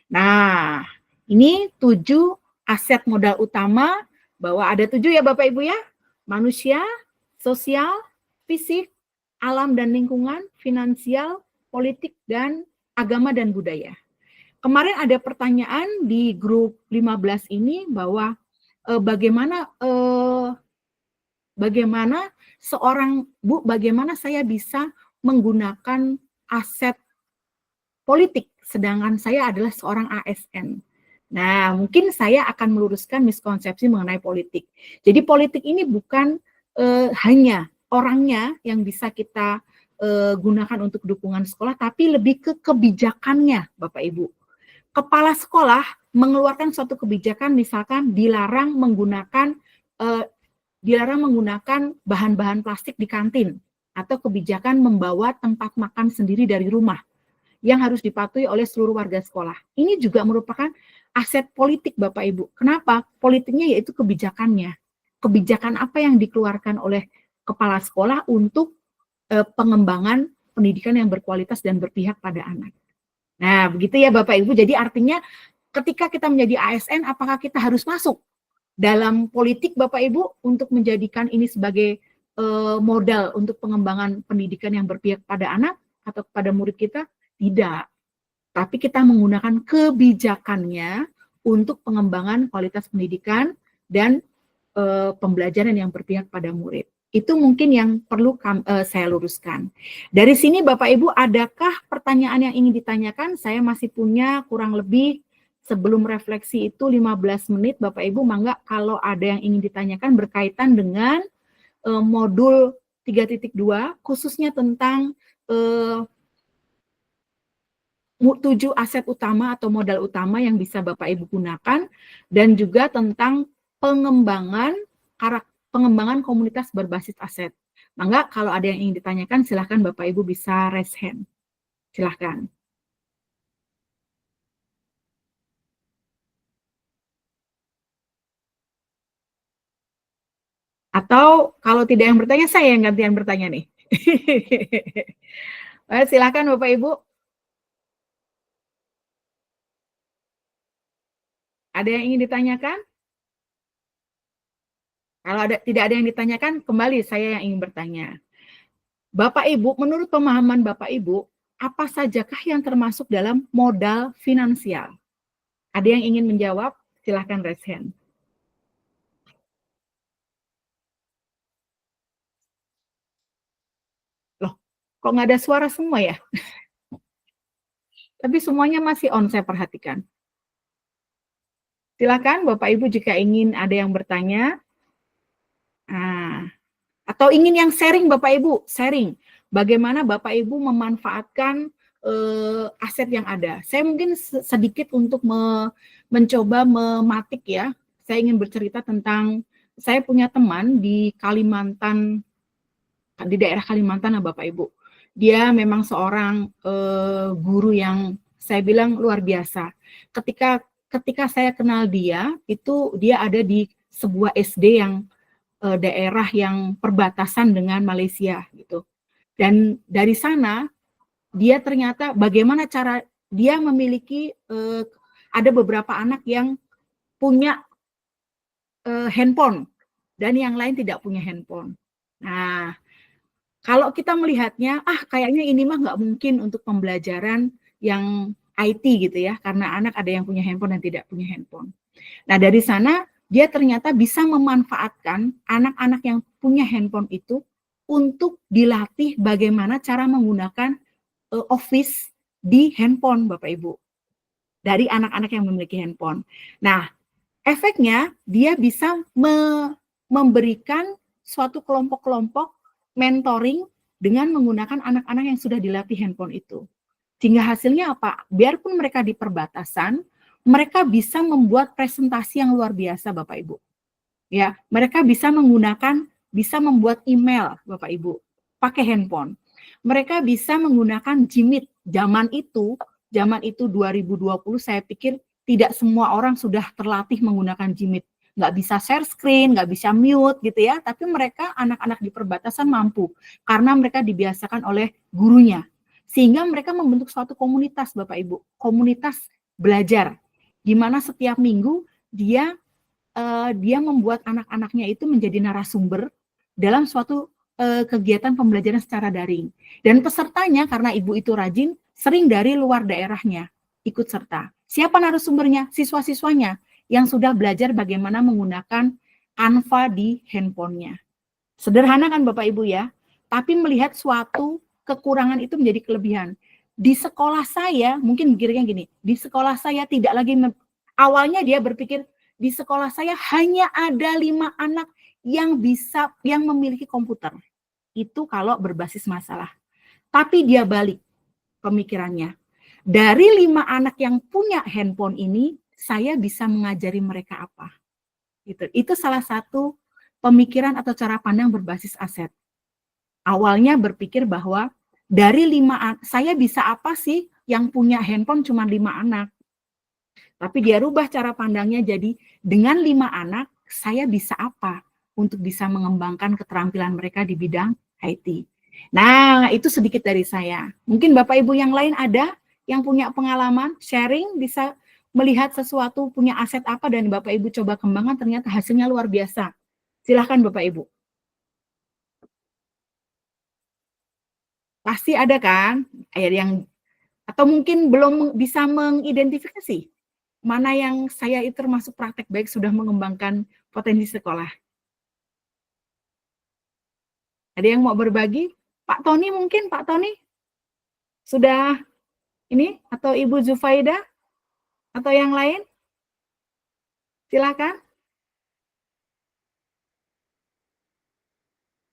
Nah, ini 7 aset modal utama, bahwa ada 7 ya Bapak Ibu ya, manusia, sosial, fisik, alam dan lingkungan, finansial, politik, dan agama dan budaya. Kemarin ada pertanyaan di grup 15 ini bahwa bagaimana seorang Bu, bagaimana saya bisa menggunakan aset politik sedangkan saya adalah seorang ASN. Nah, mungkin saya akan meluruskan miskonsepsi mengenai politik. Jadi politik ini bukan hanya orangnya yang bisa kita gunakan untuk dukungan sekolah, tapi lebih ke kebijakannya, Bapak Ibu. Kepala sekolah mengeluarkan suatu kebijakan, misalkan dilarang menggunakan bahan-bahan plastik di kantin, atau kebijakan membawa tempat makan sendiri dari rumah yang harus dipatuhi oleh seluruh warga sekolah. Ini juga merupakan aset politik Bapak Ibu. Kenapa? Politiknya yaitu kebijakannya. Kebijakan apa yang dikeluarkan oleh kepala sekolah untuk pengembangan pendidikan yang berkualitas dan berpihak pada anak. Nah, begitu ya Bapak Ibu. Jadi artinya ketika kita menjadi ASN, apakah kita harus masuk dalam politik Bapak Ibu untuk menjadikan ini sebagai modal untuk pengembangan pendidikan yang berpihak pada anak atau kepada murid kita? Tidak. Tapi kita menggunakan kebijakannya untuk pengembangan kualitas pendidikan dan pembelajaran yang berpihak pada murid. Itu mungkin yang perlu saya luruskan. Dari sini Bapak Ibu, adakah pertanyaan yang ingin ditanyakan? Saya masih punya kurang lebih sebelum refleksi itu 15 menit. Bapak Ibu, mangga kalau ada yang ingin ditanyakan berkaitan dengan modul 3.2, khususnya tentang 7 aset utama atau modal utama yang bisa Bapak Ibu gunakan, dan juga tentang pengembangan komunitas berbasis aset. Mangga kalau ada yang ingin ditanyakan, silahkan Bapak Ibu bisa raise hand. Silahkan. Atau kalau tidak yang bertanya, saya yang gantian bertanya nih. Silahkan Bapak Ibu. Ada yang ingin ditanyakan? Kalau tidak ada yang ditanyakan, kembali saya yang ingin bertanya. Bapak Ibu, menurut pemahaman Bapak Ibu, apa sajakah yang termasuk dalam modal finansial? Ada yang ingin menjawab? Silahkan raise hand. Loh, kok nggak ada suara semua ya? Tapi semuanya masih on, saya perhatikan. Silakan Bapak Ibu jika ingin ada yang bertanya. Nah, atau ingin yang sharing Bapak Ibu, sharing. Bagaimana Bapak Ibu memanfaatkan aset yang ada. Saya mungkin sedikit untuk mencoba mematik ya. Saya ingin bercerita tentang, saya punya teman di Kalimantan, di daerah Kalimantan Bapak Ibu. Dia memang seorang guru yang saya bilang luar biasa. Ketika saya kenal dia, itu dia ada di sebuah SD yang daerah yang perbatasan dengan Malaysia gitu. Dan dari sana dia ternyata bagaimana cara dia memiliki ada beberapa anak yang punya handphone dan yang lain tidak punya handphone. Nah, kalau kita melihatnya, kayaknya ini mah nggak mungkin untuk pembelajaran yang IT gitu ya, karena anak ada yang punya handphone dan tidak punya handphone. Nah, dari sana dia ternyata bisa memanfaatkan anak-anak yang punya handphone itu untuk dilatih bagaimana cara menggunakan Office di handphone, Bapak Ibu. dari anak-anak yang memiliki handphone. Nah, efeknya dia bisa memberikan suatu kelompok-kelompok mentoring dengan menggunakan anak-anak yang sudah dilatih handphone itu. Sehingga hasilnya apa? Biarpun mereka di perbatasan, mereka bisa membuat presentasi yang luar biasa, Bapak Ibu. Ya, mereka bisa membuat email, Bapak Ibu, pakai handphone. Mereka bisa menggunakan Jimit. Zaman itu 2020, saya pikir tidak semua orang sudah terlatih menggunakan Jimit. Nggak bisa share screen, nggak bisa mute gitu ya, tapi mereka anak-anak di perbatasan mampu karena mereka dibiasakan oleh gurunya. Sehingga mereka membentuk suatu komunitas, Bapak Ibu, komunitas belajar, di mana setiap minggu dia membuat anak-anaknya itu menjadi narasumber dalam suatu kegiatan pembelajaran secara daring. Dan pesertanya, karena ibu itu rajin, sering dari luar daerahnya ikut serta. Siapa narasumbernya? Siswa-siswanya yang sudah belajar bagaimana menggunakan Canva di handphonenya. Sederhana kan Bapak Ibu ya? Tapi melihat suatu kekurangan itu menjadi kelebihan. Di sekolah saya, mungkin mikirnya gini, di sekolah saya tidak lagi, awalnya dia berpikir, di sekolah saya hanya ada 5 anak yang memiliki komputer. Itu kalau berbasis masalah. Tapi dia balik pemikirannya. Dari 5 anak yang punya handphone ini, saya bisa mengajari mereka apa. Itu salah satu pemikiran atau cara pandang berbasis aset. Awalnya berpikir bahwa dari 5 saya bisa apa sih yang punya handphone cuma 5 anak. Tapi dia rubah cara pandangnya jadi dengan 5 anak saya bisa apa untuk bisa mengembangkan keterampilan mereka di bidang IT. Nah, itu sedikit dari saya. Mungkin Bapak Ibu yang lain ada yang punya pengalaman, sharing, bisa melihat sesuatu, punya aset apa dan Bapak Ibu coba kembangkan, ternyata hasilnya luar biasa. Silahkan Bapak Ibu. Pasti ada kan yang, atau mungkin belum bisa mengidentifikasi mana yang saya itu termasuk praktek baik sudah mengembangkan potensi sekolah. Ada yang mau berbagi? Pak Tony mungkin, Pak Tony? Sudah ini? Atau Ibu Zufaida? Atau yang lain? Silakan.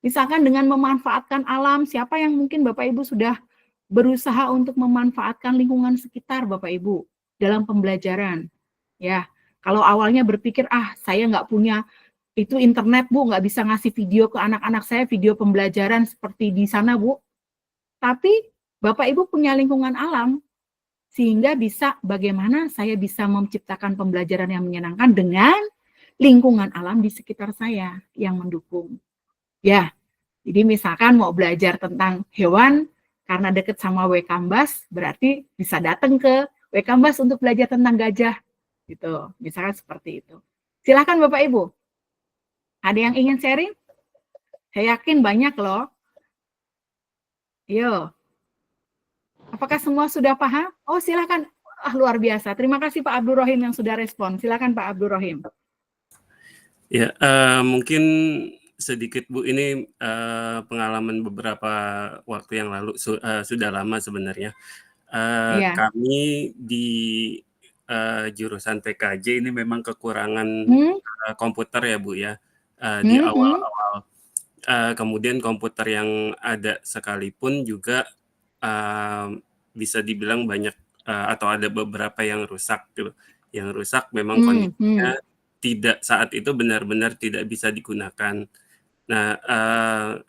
Misalkan dengan memanfaatkan alam, siapa yang mungkin Bapak Ibu sudah berusaha untuk memanfaatkan lingkungan sekitar Bapak Ibu dalam pembelajaran. Ya, kalau awalnya berpikir, saya nggak punya itu internet Bu, nggak bisa ngasih video ke anak-anak saya, video pembelajaran seperti di sana Bu. Tapi Bapak Ibu punya lingkungan alam, sehingga bisa bagaimana saya bisa menciptakan pembelajaran yang menyenangkan dengan lingkungan alam di sekitar saya yang mendukung. Ya, jadi misalkan mau belajar tentang hewan, karena dekat sama Wekambas, berarti bisa datang ke Wekambas untuk belajar tentang gajah. Gitu, misalkan seperti itu. Silakan Bapak Ibu. Ada yang ingin sharing? Saya yakin banyak loh. Yo. Apakah semua sudah paham? Oh, silakan. Luar biasa. Terima kasih Pak Abdul Rohim yang sudah respon. Silakan Pak Abdul Rohim. Ya, mungkin sedikit Bu, ini pengalaman beberapa waktu yang lalu, sudah lama sebenarnya. Kami di jurusan TKJ ini memang kekurangan komputer ya Bu ya, di awal-awal. Kemudian komputer yang ada sekalipun juga bisa dibilang banyak atau ada beberapa yang rusak gitu. Yang rusak memang kondisinya saat itu benar-benar tidak bisa digunakan. Nah,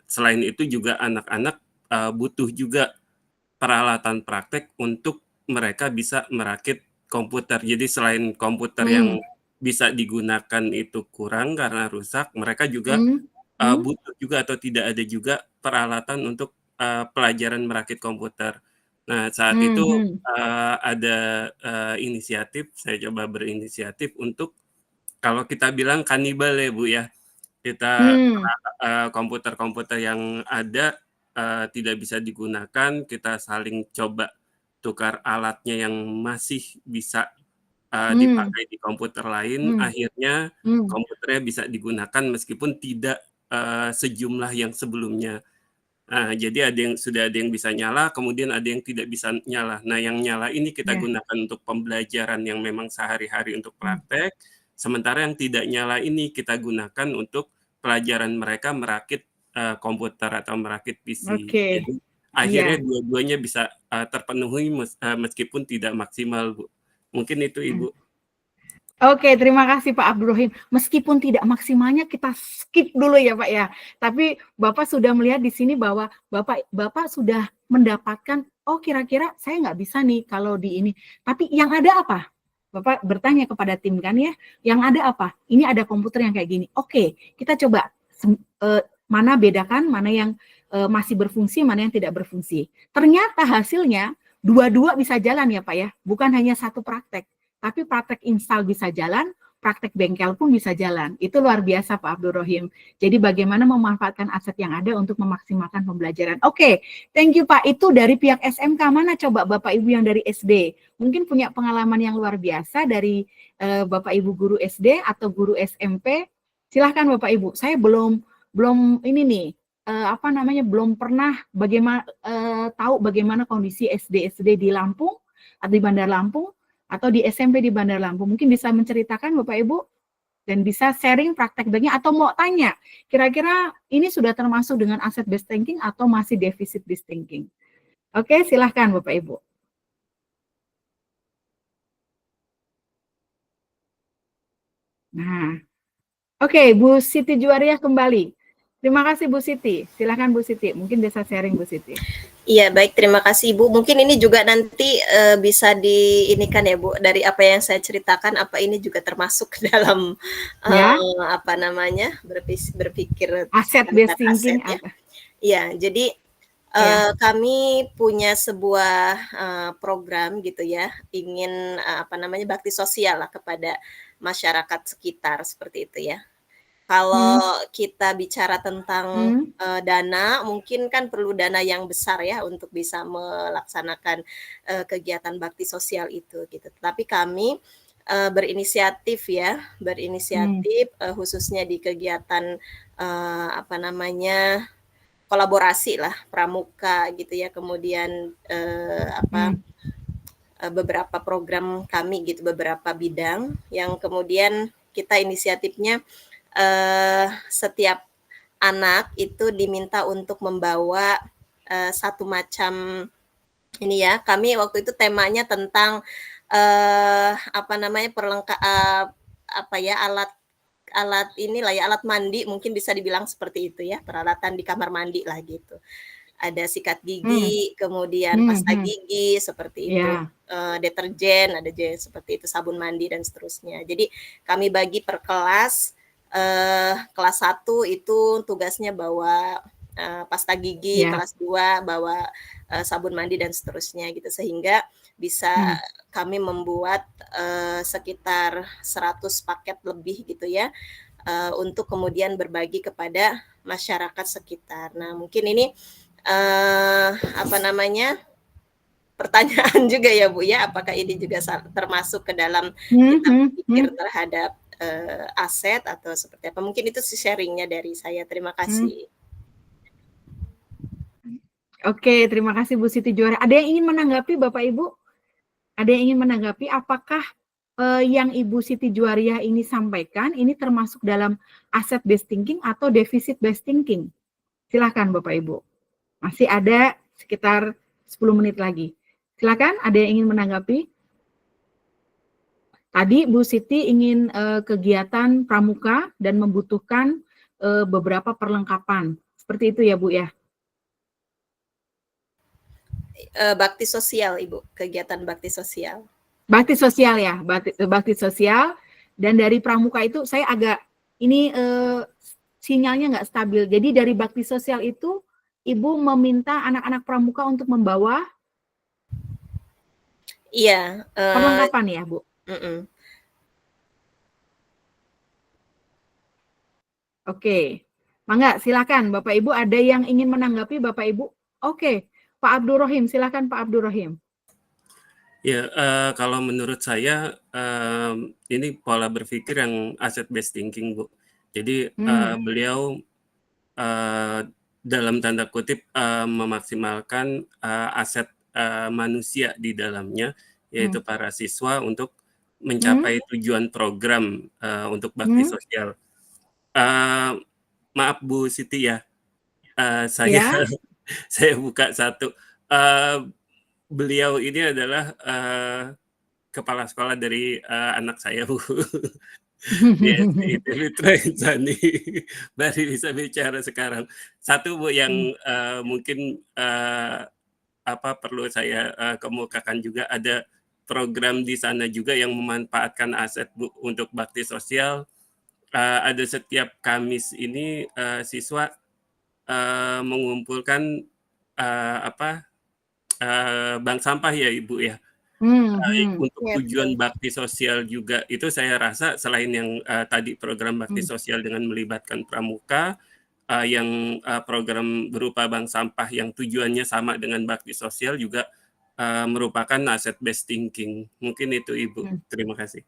selain itu juga anak-anak butuh juga peralatan praktek untuk mereka bisa merakit komputer. Jadi selain komputer yang bisa digunakan itu kurang karena rusak, mereka juga butuh juga atau tidak ada juga peralatan untuk pelajaran merakit komputer. Nah, saat itu ada inisiatif, saya coba berinisiatif untuk, kalau kita bilang kanibal ya Bu ya, kita komputer-komputer yang ada tidak bisa digunakan, kita saling coba tukar alatnya yang masih bisa dipakai di komputer lain, akhirnya komputernya bisa digunakan meskipun tidak sejumlah yang sebelumnya. Jadi sudah ada yang bisa nyala, kemudian ada yang tidak bisa nyala. Nah, yang nyala ini kita gunakan untuk pembelajaran yang memang sehari-hari untuk praktek, sementara yang tidak nyala ini kita gunakan untuk pelajaran mereka merakit komputer atau merakit PC. Jadi akhirnya dua-duanya bisa terpenuhi meskipun tidak maksimal, Bu. Mungkin itu, Ibu. Oke, terima kasih Pak Abdurrahim. Meskipun tidak maksimalnya kita skip dulu ya Pak ya. Tapi Bapak sudah melihat di sini bahwa Bapak sudah mendapatkan, oh kira-kira saya nggak bisa nih kalau di ini. Tapi yang ada apa? Bapak bertanya kepada tim kan ya, yang ada apa? Ini ada komputer yang kayak gini. Oke, kita coba mana bedakan, mana yang masih berfungsi, mana yang tidak berfungsi. Ternyata hasilnya dua-dua bisa jalan ya Pak ya, bukan hanya satu praktek. Tapi praktek install bisa jalan, praktek bengkel pun bisa jalan. Itu luar biasa Pak Abdurrahim. Jadi bagaimana memanfaatkan aset yang ada untuk memaksimalkan pembelajaran. Oke, thank you Pak. Itu dari pihak SMK. Mana coba Bapak Ibu yang dari SD? Mungkin punya pengalaman yang luar biasa dari Bapak Ibu guru SD atau guru SMP. Silahkan Bapak Ibu. Saya belum ini nih, belum pernah tahu bagaimana kondisi SD di Lampung atau di Bandar Lampung, atau di SMP di Bandar Lampung. Mungkin bisa menceritakan Bapak Ibu dan bisa sharing praktek banknya, atau mau tanya kira-kira ini sudah termasuk dengan asset based thinking atau masih deficit based thinking. Oke, silahkan Bapak Ibu. Nah, oke, Bu Siti Juwariah kembali. Terima kasih Bu Siti. Silahkan Bu Siti, mungkin bisa sharing Bu Siti. Iya, baik, terima kasih Ibu. Mungkin ini juga nanti bisa diinikan ya Bu, dari apa yang saya ceritakan, apa ini juga termasuk dalam berpikir aset based thinking ya. Iya, jadi kami punya sebuah program gitu ya, ingin bakti sosial lah kepada masyarakat sekitar seperti itu ya. Kalau kita bicara tentang dana, mungkin kan perlu dana yang besar ya untuk bisa melaksanakan kegiatan bakti sosial itu gitu. Tapi kami berinisiatif khususnya di kegiatan kolaborasi lah pramuka gitu ya. Kemudian beberapa program kami gitu, beberapa bidang yang kemudian kita inisiatifnya setiap anak itu diminta untuk membawa satu macam ini ya. Kami waktu itu temanya tentang alat mandi, mungkin bisa dibilang seperti itu ya, peralatan di kamar mandi lah gitu. Ada sikat gigi, kemudian pasta gigi seperti itu, deterjen, ada seperti itu, sabun mandi dan seterusnya. Jadi kami bagi per kelas. Kelas 1 itu tugasnya bawa pasta gigi, kelas 2 bawa sabun mandi dan seterusnya gitu, sehingga bisa kami membuat sekitar 100 paket lebih gitu ya, untuk kemudian berbagi kepada masyarakat sekitar. Nah, mungkin ini pertanyaan juga ya Bu ya, apakah ini juga termasuk ke dalam kita berpikir terhadap aset atau seperti apa. Mungkin itu sharingnya dari saya. Terima kasih. Oke, terima kasih Bu Siti Juwariah. Ada yang ingin menanggapi Bapak Ibu? Ada yang ingin menanggapi apakah yang Ibu Siti Juwariah ini sampaikan ini termasuk dalam asset based thinking atau deficit based thinking? Silahkan Bapak Ibu. Masih ada sekitar 10 menit lagi. Silakan, ada yang ingin menanggapi? Tadi Bu Siti ingin kegiatan pramuka dan membutuhkan beberapa perlengkapan. Seperti itu ya Bu ya? Bakti sosial Ibu, kegiatan bakti sosial. Bakti sosial ya, bakti sosial. Dan dari pramuka itu saya agak, ini sinyalnya nggak stabil. Jadi dari bakti sosial itu Ibu meminta anak-anak pramuka untuk membawa perlengkapan ya Bu? Oke, mangga silakan Bapak Ibu, ada yang ingin menanggapi Bapak Ibu? Oke, Pak Abdurrahim, silakan Pak Abdurrahim. Ya, kalau menurut saya ini pola berpikir yang asset based thinking Bu. Jadi beliau dalam tanda kutip memaksimalkan aset manusia di dalamnya, yaitu para siswa untuk mencapai tujuan program untuk bakti sosial. Maaf Bu Siti ya, saya saya buka satu. Beliau ini adalah kepala sekolah dari anak saya Bu. Di Mitra Insani, baru bisa bicara sekarang. Satu Bu yang mungkin perlu saya kemukakan juga, ada program di sana juga yang memanfaatkan aset Bu untuk bakti sosial. Ada setiap Kamis ini siswa mengumpulkan bank sampah ya Ibu ya. Untuk tujuan bakti sosial juga, itu saya rasa selain yang tadi program bakti sosial dengan melibatkan pramuka, yang program berupa bank sampah yang tujuannya sama dengan bakti sosial juga merupakan aset based thinking. Mungkin itu Ibu. Terima kasih.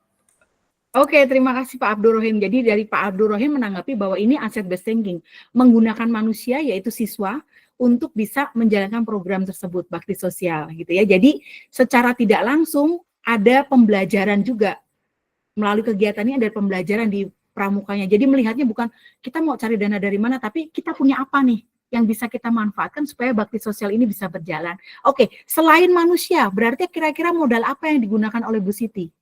Oke, terima kasih Pak Abdul Rohim. Jadi dari Pak Abdul Rohim menanggapi bahwa ini aset based thinking, menggunakan manusia yaitu siswa untuk bisa menjalankan program tersebut bakti sosial gitu ya. Jadi secara tidak langsung ada pembelajaran juga melalui kegiatan ini, ada pembelajaran di pramukanya. Jadi melihatnya bukan kita mau cari dana dari mana, tapi kita punya apa nih yang bisa kita manfaatkan supaya bakti sosial ini bisa berjalan. Oke, selain manusia, berarti kira-kira modal apa yang digunakan oleh Bu Siti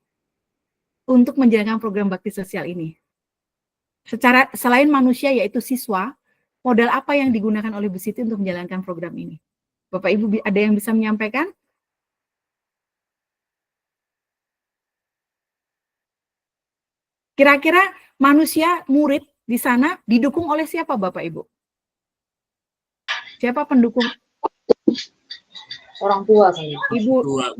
untuk menjalankan program bakti sosial ini? Secara selain manusia yaitu siswa, modal apa yang digunakan oleh Bu Siti untuk menjalankan program ini? Bapak Ibu ada yang bisa menyampaikan? Kira-kira manusia murid di sana didukung oleh siapa Bapak Ibu? Siapa pendukung? Orang tua saya. Ibu,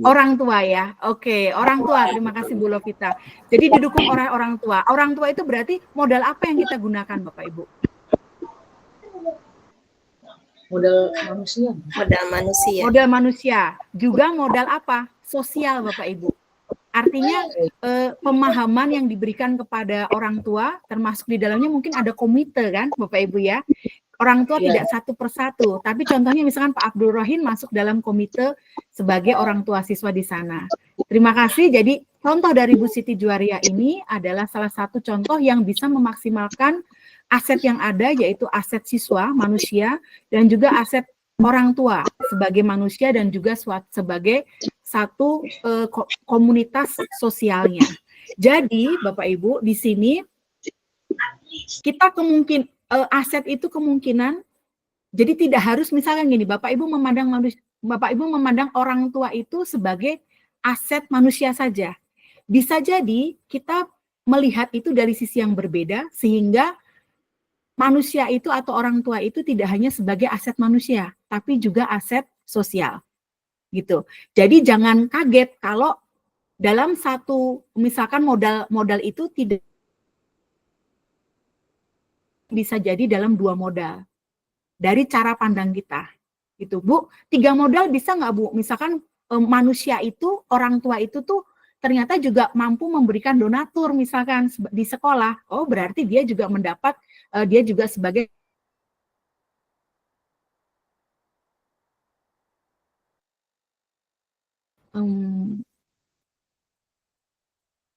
orang tua ya. Oke, orang tua. Terima kasih Bu Lovita. Jadi didukung oleh orang tua. Orang tua itu berarti modal apa yang kita gunakan Bapak Ibu? Modal manusia. Modal manusia. Modal manusia. Juga modal apa? Sosial Bapak Ibu. Artinya pemahaman yang diberikan kepada orang tua, termasuk di dalamnya mungkin ada komite kan Bapak Ibu ya. Orang tua tidak satu persatu, tapi contohnya misalkan Pak Abdul Rohim masuk dalam komite sebagai orang tua siswa di sana. Terima kasih. Jadi contoh dari Bu Siti Juwaria ini adalah salah satu contoh yang bisa memaksimalkan aset yang ada, yaitu aset siswa, manusia, dan juga aset orang tua sebagai manusia dan juga sebagai satu komunitas sosialnya. Jadi Bapak Ibu di sini kita aset itu kemungkinan, jadi tidak harus misalkan gini, Bapak Ibu memandang orang tua itu sebagai aset manusia saja. Bisa jadi kita melihat itu dari sisi yang berbeda, sehingga manusia itu atau orang tua itu tidak hanya sebagai aset manusia, tapi juga aset sosial. Gitu. Jadi jangan kaget kalau dalam satu, misalkan modal itu tidak bisa jadi dalam dua modal dari cara pandang kita gitu Bu. 3 modal bisa nggak Bu? Misalkan manusia itu, orang tua itu tuh ternyata juga mampu memberikan donatur misalkan di sekolah, oh berarti dia juga mendapat, dia juga sebagai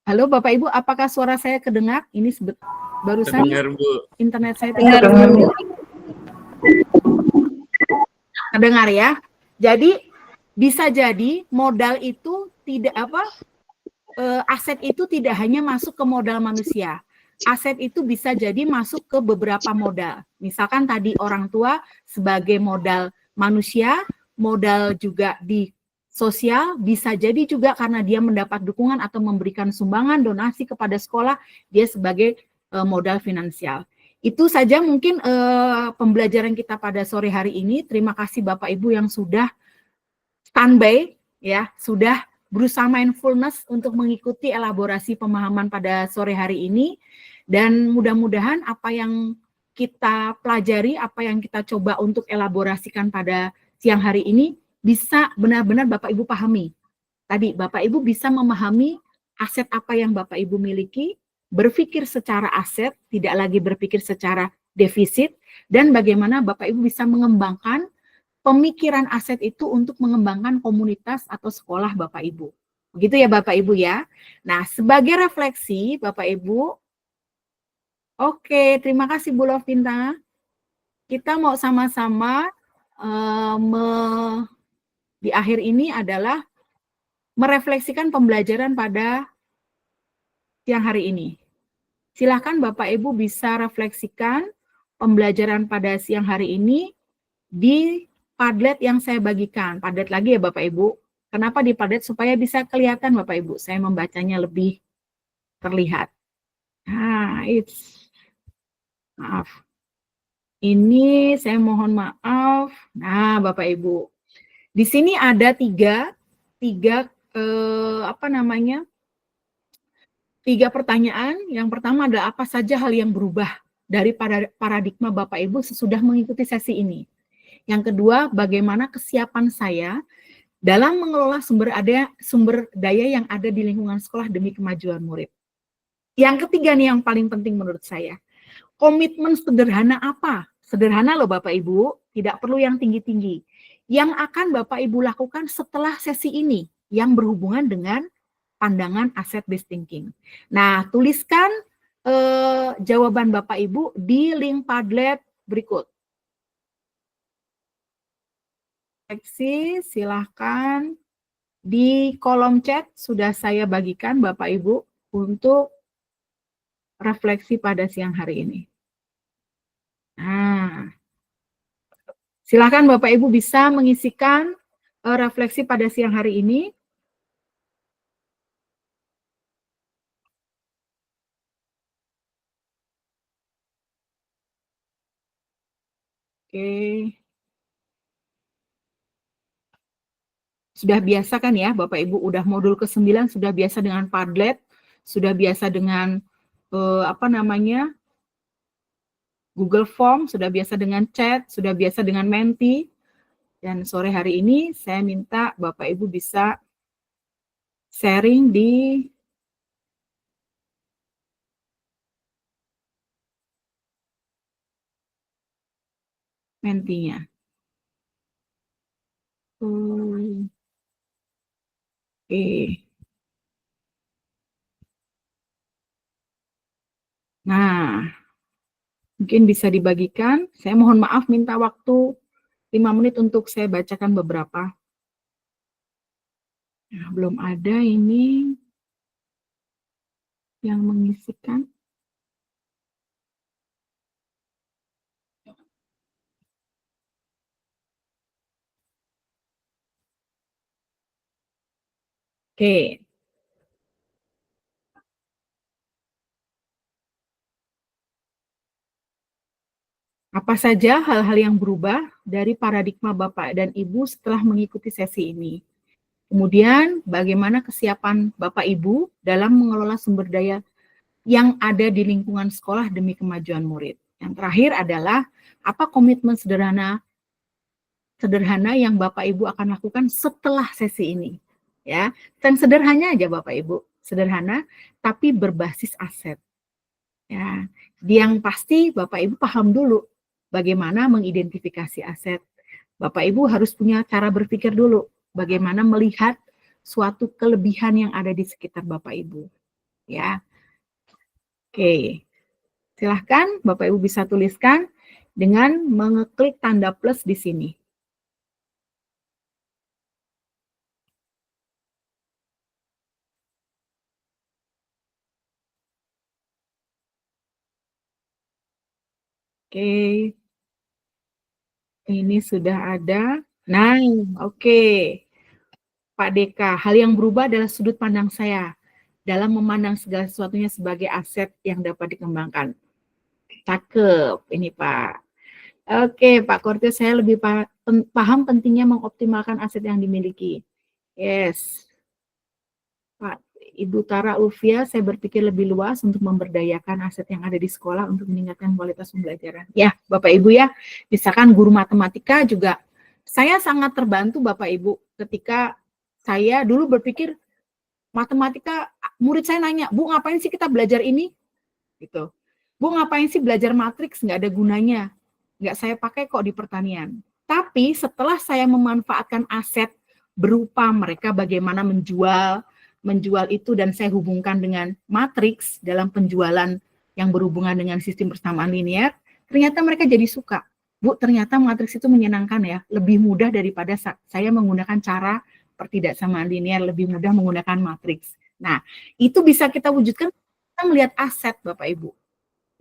halo Bapak Ibu, apakah suara saya kedengar? Ini barusan internet saya tidak kedengar ya. Jadi bisa jadi modal itu tidak aset itu tidak hanya masuk ke modal manusia. Aset itu bisa jadi masuk ke beberapa modal. Misalkan tadi orang tua sebagai modal manusia, modal juga di sosial, bisa jadi juga karena dia mendapat dukungan atau memberikan sumbangan donasi kepada sekolah, dia sebagai modal finansial. Itu saja mungkin pembelajaran kita pada sore hari ini. Terima kasih Bapak Ibu yang sudah standby ya, sudah berusaha mindfulness untuk mengikuti elaborasi pemahaman pada sore hari ini, dan mudah-mudahan apa yang kita pelajari, apa yang kita coba untuk elaborasikan pada siang hari ini bisa benar-benar Bapak Ibu pahami. Tadi Bapak Ibu bisa memahami aset apa yang Bapak Ibu miliki, berpikir secara aset, tidak lagi berpikir secara defisit, dan bagaimana Bapak Ibu bisa mengembangkan pemikiran aset itu untuk mengembangkan komunitas atau sekolah Bapak Ibu. Begitu ya Bapak Ibu ya. Nah, sebagai refleksi Bapak Ibu, oke, terima kasih Bu Lovinta. Kita mau sama-sama di akhir ini adalah merefleksikan pembelajaran pada siang hari ini. Silakan Bapak Ibu bisa refleksikan pembelajaran pada siang hari ini di Padlet yang saya bagikan. Padlet lagi ya Bapak Ibu. Kenapa di Padlet? Supaya bisa kelihatan Bapak Ibu. Saya membacanya lebih terlihat. Maaf. Ini saya mohon maaf. Nah, Bapak Ibu. Di sini ada tiga pertanyaan. Yang pertama adalah apa saja hal yang berubah dari paradigma Bapak Ibu sesudah mengikuti sesi ini. Yang kedua, bagaimana kesiapan saya dalam mengelola sumber daya yang ada di lingkungan sekolah demi kemajuan murid. Yang ketiga nih yang paling penting menurut saya. Komitmen sederhana apa? Sederhana loh Bapak Ibu, tidak perlu yang tinggi-tinggi. Yang akan Bapak Ibu lakukan setelah sesi ini yang berhubungan dengan pandangan asset-based thinking. Nah, tuliskan jawaban Bapak Ibu di link Padlet berikut. Silahkan di kolom chat sudah saya bagikan Bapak Ibu untuk refleksi pada siang hari ini. Nah, silakan Bapak Ibu bisa mengisikan refleksi pada siang hari ini. Oke. Sudah biasa kan ya Bapak Ibu, udah modul ke-9 sudah biasa dengan Padlet, sudah biasa dengan Google Form, sudah biasa dengan chat, sudah biasa dengan Menti. Dan sore hari ini saya minta Bapak Ibu bisa sharing di Mentinya. Oke. Nah, mungkin bisa dibagikan. Saya mohon maaf minta waktu 5 menit untuk saya bacakan beberapa. Nah, belum ada ini yang mengisikan. Oke. Apa saja hal-hal yang berubah dari paradigma Bapak dan Ibu setelah mengikuti sesi ini? Kemudian, bagaimana kesiapan Bapak Ibu dalam mengelola sumber daya yang ada di lingkungan sekolah demi kemajuan murid? Yang terakhir adalah, apa komitmen sederhana yang Bapak Ibu akan lakukan setelah sesi ini? Ya, dan sederhana aja Bapak Ibu, sederhana tapi berbasis aset. Ya, yang pasti Bapak Ibu paham dulu bagaimana mengidentifikasi aset. Bapak Ibu harus punya cara berpikir dulu, bagaimana melihat suatu kelebihan yang ada di sekitar Bapak Ibu. Ya, oke. Silahkan Bapak Ibu bisa tuliskan dengan mengeklik tanda plus di sini. Oke. Ini sudah ada. Nah, oke. Pak Deka, hal yang berubah adalah sudut pandang saya dalam memandang segala sesuatunya sebagai aset yang dapat dikembangkan. Cakep, ini Pak. Oke, Pak Kortes, saya lebih paham pentingnya mengoptimalkan aset yang dimiliki. Yes. Pak Ibu Tara Ulfia, saya berpikir lebih luas untuk memberdayakan aset yang ada di sekolah untuk meningkatkan kualitas pembelajaran. Ya, Bapak Ibu ya, misalkan guru matematika juga, saya sangat terbantu Bapak Ibu ketika saya dulu berpikir matematika, murid saya nanya, Bu ngapain sih kita belajar ini? Gitu. Bu ngapain sih belajar matriks, nggak ada gunanya. nggak saya pakai kok di pertanian. Tapi setelah saya memanfaatkan aset berupa mereka bagaimana menjual itu dan saya hubungkan dengan matriks dalam penjualan yang berhubungan dengan sistem persamaan linear, ternyata mereka jadi suka. Bu, ternyata matriks itu menyenangkan ya, lebih mudah daripada saya menggunakan cara pertidaksamaan linear, lebih mudah menggunakan matriks. Nah, itu bisa kita wujudkan kita melihat aset Bapak Ibu.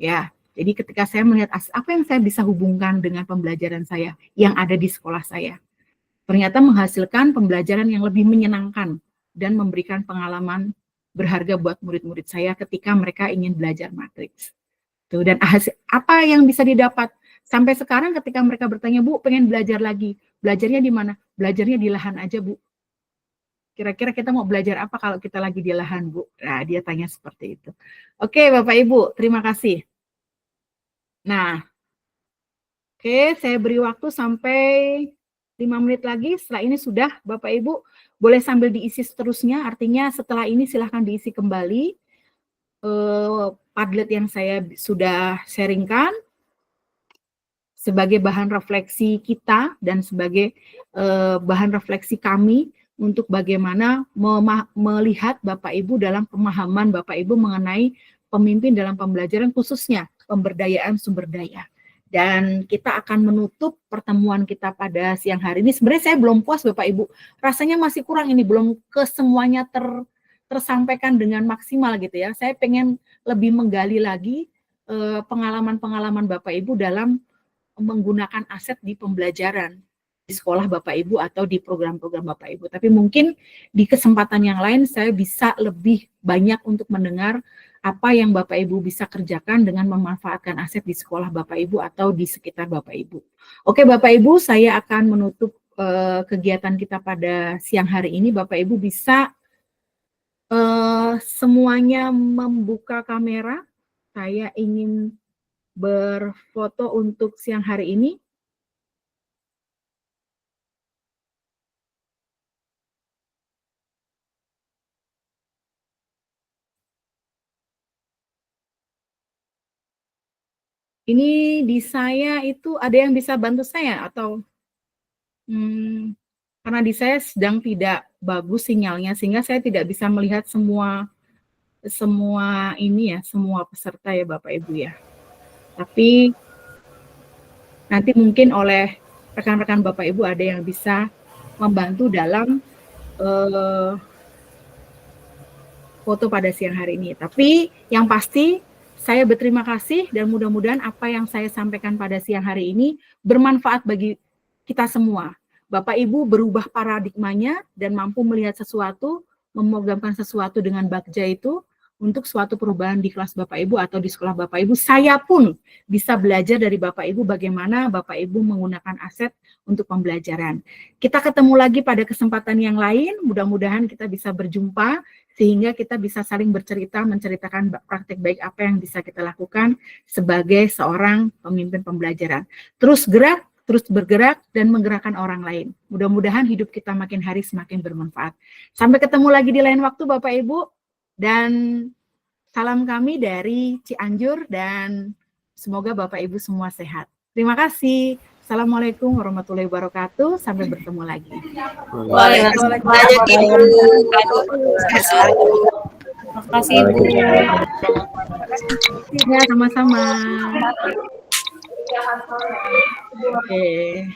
Ya, jadi ketika saya melihat aset, apa yang saya bisa hubungkan dengan pembelajaran saya yang ada di sekolah saya? Ternyata menghasilkan pembelajaran yang lebih menyenangkan dan memberikan pengalaman berharga buat murid-murid saya ketika mereka ingin belajar matriks. Tuh, dan apa yang bisa didapat? Sampai sekarang ketika mereka bertanya, Bu, pengen belajar lagi. Belajarnya di mana? Belajarnya di lahan aja, Bu. Kira-kira kita mau belajar apa kalau kita lagi di lahan, Bu? Nah, dia tanya seperti itu. Oke, Bapak Ibu, terima kasih. Nah, oke, saya beri waktu sampai 5 menit lagi. Setelah ini sudah, Bapak Ibu, boleh sambil diisi seterusnya. Artinya setelah ini silahkan diisi kembali Padlet yang saya sudah sharingkan sebagai bahan refleksi kita dan sebagai bahan refleksi kami untuk bagaimana melihat Bapak Ibu dalam pemahaman Bapak Ibu mengenai pemimpin dalam pembelajaran, khususnya pemberdayaan sumber daya. Dan kita akan menutup pertemuan kita pada siang hari ini. Sebenarnya saya belum puas Bapak Ibu, rasanya masih kurang ini, belum kesemuanya tersampaikan dengan maksimal gitu ya. Saya pengen lebih menggali lagi pengalaman-pengalaman Bapak Ibu dalam menggunakan aset di pembelajaran di sekolah Bapak Ibu atau di program-program Bapak Ibu. Tapi mungkin di kesempatan yang lain saya bisa lebih banyak untuk mendengar apa yang Bapak Ibu bisa kerjakan dengan memanfaatkan aset di sekolah Bapak Ibu atau di sekitar Bapak Ibu. Oke Bapak Ibu, saya akan menutup kegiatan kita pada siang hari ini. Bapak Ibu bisa semuanya membuka kamera. Saya ingin berfoto untuk siang hari ini. Ini di saya itu ada yang bisa bantu saya atau karena di saya sedang tidak bagus sinyalnya sehingga saya tidak bisa melihat semua ini ya, semua peserta ya Bapak Ibu ya. Tapi nanti mungkin oleh rekan-rekan Bapak Ibu ada yang bisa membantu dalam foto pada siang hari ini. Tapi yang pasti saya berterima kasih dan mudah-mudahan apa yang saya sampaikan pada siang hari ini bermanfaat bagi kita semua. Bapak Ibu berubah paradigmanya dan mampu melihat sesuatu, memogramkan sesuatu dengan bagja itu untuk suatu perubahan di kelas Bapak Ibu atau di sekolah Bapak Ibu. Saya pun bisa belajar dari Bapak Ibu bagaimana Bapak Ibu menggunakan aset untuk pembelajaran. Kita ketemu lagi pada kesempatan yang lain, mudah-mudahan kita bisa berjumpa sehingga kita bisa saling bercerita, menceritakan praktek baik apa yang bisa kita lakukan sebagai seorang pemimpin pembelajaran. Terus gerak, terus bergerak, dan menggerakkan orang lain. Mudah-mudahan hidup kita makin hari semakin bermanfaat. Sampai ketemu lagi di lain waktu Bapak Ibu, dan salam kami dari Cianjur, dan semoga Bapak Ibu semua sehat. Terima kasih. Assalamualaikum warahmatullahi wabarakatuh. Sampai bertemu lagi. Waalaikumsalam. Terima kasih Ibu. Ya, sama-sama. Oke.